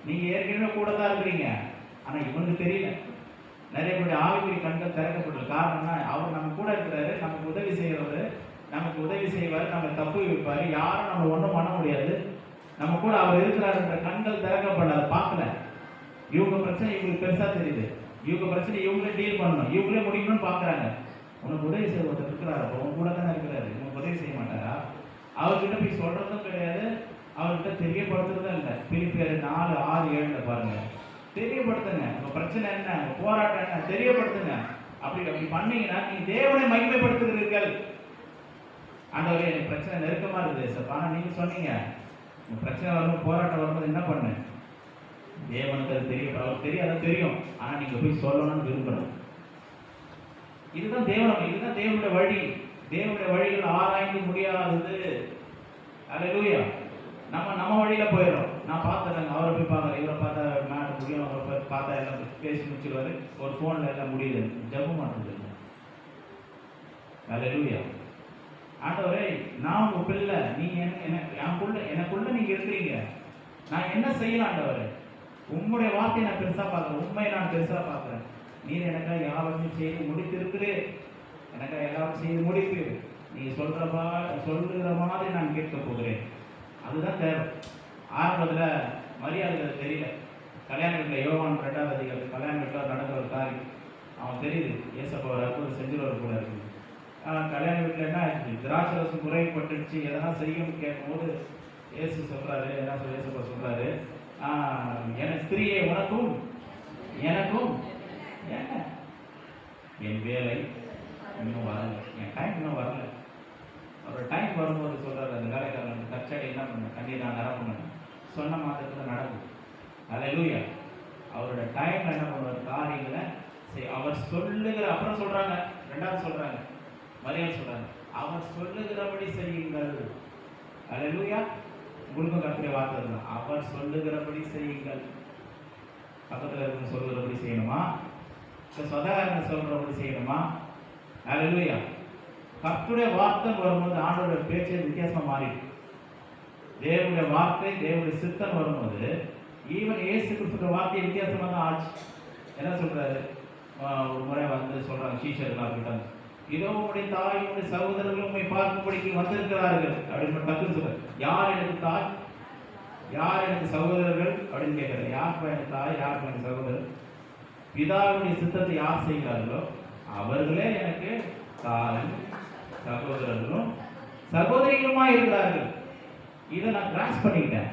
நீங்க ஏற்கனவே கூட தான் இருக்கிறீங்க, ஆனா இவனுக்கு தெரியல. நிறைய பேருடைய ஆவிக்குரிய கண்கள் திறக்கப்பட்டது. காரணம்னா அவர் நம்ம கூட இருக்கிறாரு, நமக்கு உதவி செய்யறவர், நமக்கு உதவி செய்வார், நம்ம தப்பு வைப்பாரு, யாரும் நம்ம ஒன்றும் பண்ண முடியாது. நம்ம கூட அவர் இருக்கிறாருன்ற கண்கள் திறக்கப்படாது, பார்க்கல. இவங்க பிரச்சனை இவங்களுக்கு பெருசா தெரியுது, இவங்க பிரச்சனை இவங்களே டீல் பண்ணணும், இவங்களே முடிக்கணும்னு பார்க்குறாங்க. உனக்கு உதவி செய்ய ஒருத்தர் இருக்கிறாரு, அப்போ உங்க கூட தானே இருக்கிறாரு, உனக்கு உதவி செய்ய மாட்டாரா? அவர்கிட்ட போய் சொல்றதும் கிடையாது, அவர்கிட்ட தெரியப்படுத்துறதும் இல்லை. பிலிப்பியர் 4:6-7 பாருங்க. தெரியப்படுத்துங்க, உங்க பிரச்சனை என்ன, உங்க போராட்டம் என்ன, தெரியப்படுத்துங்க. அப்படி பண்ணீங்கன்னா நீங்க தேவனை மகிமைப்படுத்துகிறீர்கள். ஆண்டவரே எனக்கு பிரச்சனை நெருக்கமா இருக்குது சார், ஆனால் நீங்க சொன்னீங்க உங்க பிரச்சனை வரும்போது, போராட்டம் வரும்போது என்ன பண்ணு, தேவனுக்கு அது தெரியும், அவருக்கு தெரியாத தெரியும், ஆனா நீங்க போய் சொல்லணும்னு விரும்பணும். இதுதான் தேவனுடைய வழி. தேவனுடைய வழிகள் ஆராய்ந்து முடியாதது. அல்லேலூயா. நம்ம வழியில போயிடும். நான் பார்த்துறேங்க, அவரை போய் பார்க்குறேன், இவரை பார்த்தா மேடம் முடியும், அவரை போய் பார்த்தா எல்லாம் பேசி முடிச்சிருவாரு, ஒரு ஃபோனில் எல்லாம் முடியுது, ஜெபம் பண்ணுறது. அல்லேலூயா. ஆண்டவரே நான் உங்க பிள்ளை, நீங்க எனக்குள்ள நீங்க இருக்கிறீங்க, நான் என்ன செய்யலாம் ஆண்டவரே? உங்களுடைய வார்த்தையை நான் பெருசா பார்க்குறேன், உண்மையை நான் பெருசா பார்க்குறேன். நீர் எனக்காக யாவற்றையும் செய்து முடித்திருக்கிறே, எனக்காக எல்லாரும் செய்து முடிப்பீர். நீங்க சொல்ற மாதிரி நான் கேட்க போகிறேன். அதுதான் தேவை. ஆரம்பத்தில் மரியாதைகள் தெரியல. கல்யாண வீட்டில் யோவான் 2ஆம் அதிகாரம் கல்யாண வீட்டில் நடக்கிற ஒரு காரியம் அவன் தெரியுது, ஏசப்பா ஒரு அற்புதம் செஞ்சுருவார் போல இருக்குது. கல்யாண வீட்டில் என்ன ஆயிடுச்சு, திராட்சரசம் குறைப்பட்டுச்சு, எதனா செய்யணும்னு கேட்கும்போது ஏசு சொல்கிறாரு, என்ன சொல்லி ஏசப்பா சொல்கிறாரு, என் ஸ்திரியை உனக்கும் எனக்கும் என்ன, என் வேலை இன்னும் வரல, என் டைம் இன்னும் வரல. அவரோட டைம் வரும்போது சொல்கிறார் அந்த வேலைக்காரன், கச்சடை என்ன பண்ண கண்ணீர் நான் நிரப்பணும் சொன்ன மாத்திரத்தில் நடக்கும். அல்லேலூயா. அவரோட டைம் என்ன பண்ணுவார், காரியங்களை அவர் சொல்லுகிற, அப்புறம் சொல்கிறாங்க, ரெண்டாவது சொல்கிறாங்க, மரியாதை சொல்கிறாங்க, அவர் சொல்லுகிறபடி செய்யுங்கள். அல்லேலூயா. உங்களுக்கும் கர்த்தருடைய வார்த்தை தான், அவர் சொல்லுகிறபடி செய்யுங்கள். பக்கத்தில் இருந்து சொல்லுகிறபடி செய்யணுமா, சொந்தக்காரங்க சொல்கிறபடி செய்யணுமா? அல்லேலூயா. கர்த்தருடைய வார்த்தை வரும்போது ஆண்டோட பேச்சு வித்தியாசமாக மாறிடும். தேவனுடைய வார்த்தை, தேவனுடைய சித்தம் வரும்போது ஈவன் இயேசு கிறிஸ்துவோட வார்த்தை வித்தியாசமாக தான் ஆச்சு. என்ன சொல்கிறாரு, ஒரு முறை வந்து சொல்கிறாங்க சீஷர்கள் கிட்ட, இதோ உங்களுடைய தாய் உங்களுடைய சகோதரர்கள் உண்மை பார்க்கும்படிக்கு வந்திருக்கிறார்கள் அப்படின்னு டக்குன்னு சொல்கிறார். யார் எனக்கு தாய், யார் எனக்கு சகோதரர்கள் அப்படின்னு கேட்குறாரு. யாருப்பா எனக்கு தாய், யாருப்பா எனக்கு சகோதரர்? பிதாவுடைய சித்தத்தை யார் செய்கிறார்களோ அவர்களே எனக்கு தாய் சகோதரர்களும் சகோதரிகளுமா இருக்கிறார்கள். இதை நான் கிராஸ் பண்ணிட்டேன்.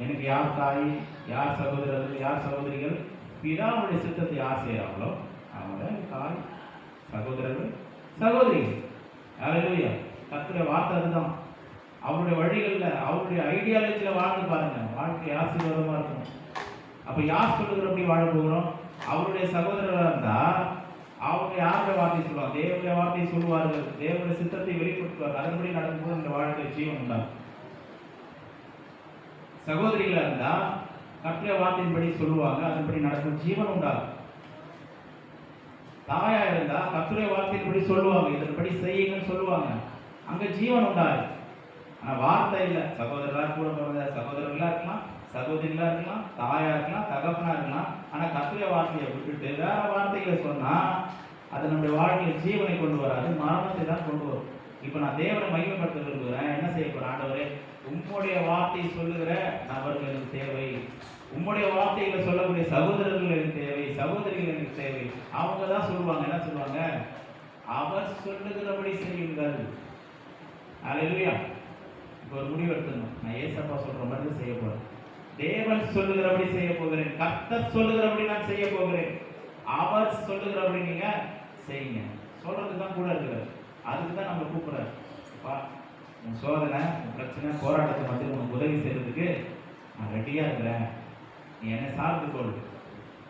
எனக்கு யார் தாய், யார் சகோதரர்கள், யார் சகோதரிகள், பிதாவுடைய சித்தத்தை யார் செய்கிறாங்களோ அவங்க தாய் சகோதரர்கள் சகோதரிகள். அல்லேலூயா. கர்த்தருடைய வார்த்தை அதுதான். அவருடைய வழிகளில், அவருடைய ஐடியாலஜியில் வாழ்ந்து பாருங்க, வாழ்க்கை ஆசீர்வாதமாக இருக்கும். அப்போ யார் சொல்லுகிறபடி வாழ போகிறோம்? அவருடைய சகோதரராக இருந்தால் அவங்க யாருடைய வார்த்தை சொல்லுவாங்க, தேவனுடைய வார்த்தையை சொல்லுவார்கள், தேவனுடைய சித்தத்தை வெளிப்படுத்துவார்கள். அதன்படி நடக்கும்போது இந்த வாழ்க்கை ஜீவன் உண்டாகும். சகோதரிகளாக இருந்தால் கர்த்தருடைய வார்த்தையின்படி சொல்லுவாங்க, அதன்படி நடக்கும் ஜீவன் உண்டாகும். தாயா இருந்தா கர்த்தருடைய வார்த்தையின்படி சொல்லுவாங்க, இதன்படி செய்யுங்கன்னு சொல்லுவாங்க, அங்க ஜீவன் உண்டாது. ஆனா வார்த்தை இல்லை. சகோதரர்களாக கூட பிறந்த சகோதரர்களா இருக்கலாம், சகோதரிகளா இருக்கலாம், தாயா இருக்கலாம், தகப்பனா இருக்கலாம். ஆனா கர்த்தருடைய வார்த்தையை விட்டுட்டு வேற வார்த்தைகளை சொன்னா அது நம்முடைய வாழ்க்கையில் ஜீவனை கொண்டு வராது, மரணத்தை தான் கொண்டு வரும். இப்போ நான் தேவனை மகிமைப்படுத்த விரும்புகிறேன். என்ன செய்ய போறேன்? ஆண்டவரே, உம்முடைய வார்த்தையை சொல்லுகிற நபர்கள் எனக்கு தேவை, உம்முடைய வார்த்தைகளை சொல்லக்கூடிய சகோதரர்கள் எனக்கு தேவை, சகோதரிகள் எனக்கு தேவை. அவங்க தான் சொல்லுவாங்க, என்ன சொல்லுவாங்க, அவர் சொல்லுகிறபடி செய்யுங்கள். அல்லேலூயா. இப்போ ஒரு முடிவு எடுத்துக்கணும், நான் ஏசப்பா சொல்ற மாதிரி செய்ய போறேன். தேவன் சொல்லுகிறபடி செய்ய போகிறேன், கர்த்தர் சொல்லுகிறபடி நான் செய்ய போகிறேன். அவர் சொல்லுகிறபடி நீங்க செய்யுங்க. சொல்றதுக்கு தான் கூட இருக்கிறார், அதுக்கு தான் நம்ம கூப்பிடுறாரு. உன் சோதனை, உன் பிரச்சனை, போராட்டத்தை வந்து உனக்கு உதவி செய்யறதுக்கு நான் ரெடியா இருக்கிறேன், நீ என்னை சார்ந்து கொள்.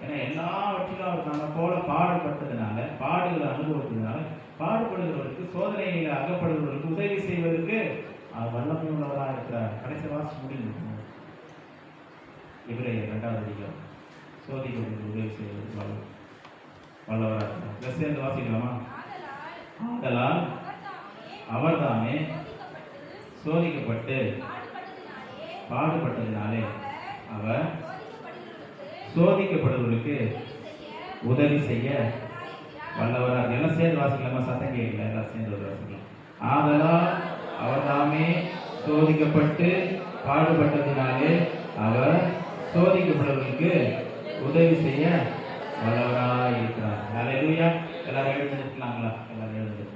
ஏன்னா எல்லாவற்றிலும் அவர் நம்ம போல பாடுபட்டதுனால, பாடுகளை அனுபவத்தினால, பாடுபடுகிறவருக்கு, சோதனைகளை அகப்படுகிறவர்களுக்கு உதவி செய்வதற்கு அவர் வல்லமை உள்ளவராக இருக்கிறார். கடைசி வாசி முடிந்து எபிரேயர் 2ஆம் அதிகாரம், சோதிக்கிறவர்களுக்கு உதவி செய்வதற்கு வல்லவராக இருக்கிறார். சேர்ந்து வாசிக்கலாமா? ஆதலால் அவர்தாமே சோதிக்கப்பட்டு பாடுபட்டதினாலே அவர் சோதிக்கப்படுவதற்கு உதவி செய்ய வல்லவராக. எல்லாம் சேர்ந்து வாசிக்கலாமா? சத்தம் கேட்கல, எல்லாம் சேர்ந்து வாசிக்கலாம். ஆதலால் அவர்தாமே சோதிக்கப்பட்டு பாடுபட்டதினாலே அவர் சோதிக்கப்படுவதற்கு உதவி செய்ய வல்லவராக இருக்கிறார். அல்லேலூயா. எல்லாரும் எழுந்திருக்கலாங்களா? எல்லாரும் எழுந்திருக்கலாம்.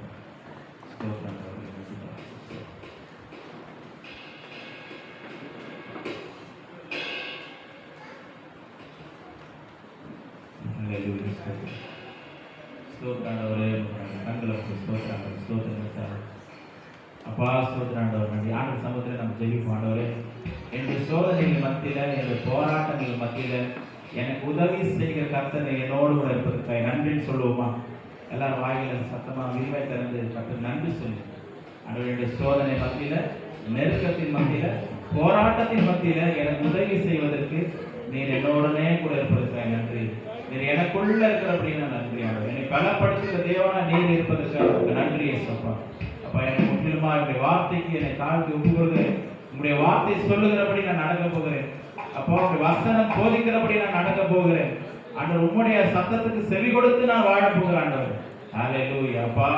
ஸ்தோத்திராண்டவரே, கண்களை ஸ்தோத்திரம். அப்பா ஸ்தோத்திராண்டவர், நன்றி. ஆண்டு சமூகத்தில் நம்ம ஜெபிப்போம். ஆண்டவரே, என்னுடைய சோதனைகள் மத்தியில், என்னுடைய போராட்டங்கள் மத்தியில் எனக்கு உதவி செய்கிற கர்த்தர் என்னோடு கூட இருப்பதற்காக நன்றின்னு சொல்லுவோமா? எல்லாரும் வாயில சத்தமாக விரிவாய் திறந்து கர்த்தர் நன்றி சொல்லு. ஆண்டவருடைய சோதனை மத்தியில், நெருக்கத்தின் மத்தியில், போராட்டத்தின் மத்தியில் எனக்கு உதவி செய்வதற்கு நீர் என்னோடனே கூட இருப்பதற்காக நன்றி. நீர் எனக்குள்ள இருக்கிற அப்படின்னா நன்றி. ஆண்டவர், என்னை பலப்படுத்துகிற தேவனா நீர் இருப்பதற்காக நன்றி. ஏசப்பா, அப்பா, எனக்கு முற்றிலுமா என்னுடைய வார்த்தைக்கு என்னை தாழ்த்தி ஒப்புக்கொள்கிறேன். உங்களுடைய வார்த்தை சொல்லுகிறபடி நான் நடக்க போகிறேன். அப்போ உங்களுடைய வசனம் போதிக்கிறபடி நான் நடக்க போகிறேன். ஆண்டவர், உம்முடைய சத்தத்துக்கு செவி கொடுத்து நான் வாழ போகிறேன். ஆண்டவர், அல்லேலூயா. அப்பா,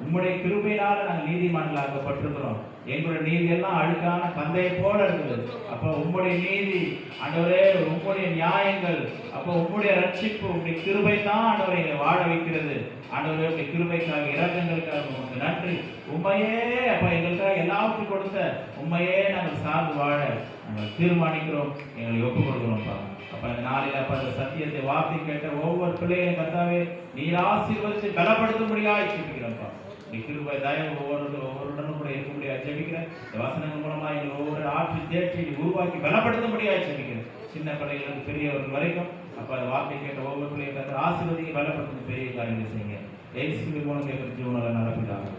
உம்முடைய கிருபையினால நாங்கள் நீதிமான்களாக்கப்பட்டிருக்கிறோம். எங்களுடைய நீதி எல்லாம் அழுக்கான கந்தையை போல இருக்குது. அப்போ உம்முடைய நீதி ஆண்டவரே, உம்முடைய நியாயங்கள், அப்போ உம்முடைய ரட்சிப்பு, உம்முடைய கிருபை தான் ஆண்டவரை எங்களை வாழ வைக்கிறது. ஆண்டவரே, உடைய கிருபைக்காக, இரக்கங்களுக்காக உங்களுக்கு நன்றி. உண்மையே அப்போ எங்களுக்காக எல்லாவற்றையும் கொடுத்த உண்மையே நாங்கள் சார்ந்து வாழ நாங்கள் தீர்மானிக்கிறோம், எங்களை ஒப்புக் கொடுக்கிறோம்ப்பா. அப்போ இந்த நாளில் அப்போ அந்த சத்தியத்தை வார்த்தை கேட்ட ஒவ்வொரு பிள்ளைகளையும் கர்த்தாவே நீர் ஆசீர்வதித்து பலப்படுத்தும்படியாக ஜெபிக்கிறோம்ப்பா. நீ கிருபை தயவு ஒவ்வொருடனும் கூட இருக்கக்கூடிய ஜெபிக்கிறேன். இந்த வசனங்கள் மூலமாக எங்கள் ஒவ்வொரு ஆட்சி தேற்றி உருவாக்கி பலப்படுத்தும்படியாக ஜெபிக்கிறேன். சின்ன பிள்ளைகளுக்கு பெரியவர்கள் வரைக்கும் அப்போ அந்த வார்த்தை கேட்ட ஒவ்வொரு பிள்ளைகளை ஆசீர்வதிக்கு பலப்படுத்தும் பெரிய காரியங்களை செய்யுங்க. ஏசுவின் மூலம் கேட்கிற ஜீவனில் நடப்பிட்டாங்க.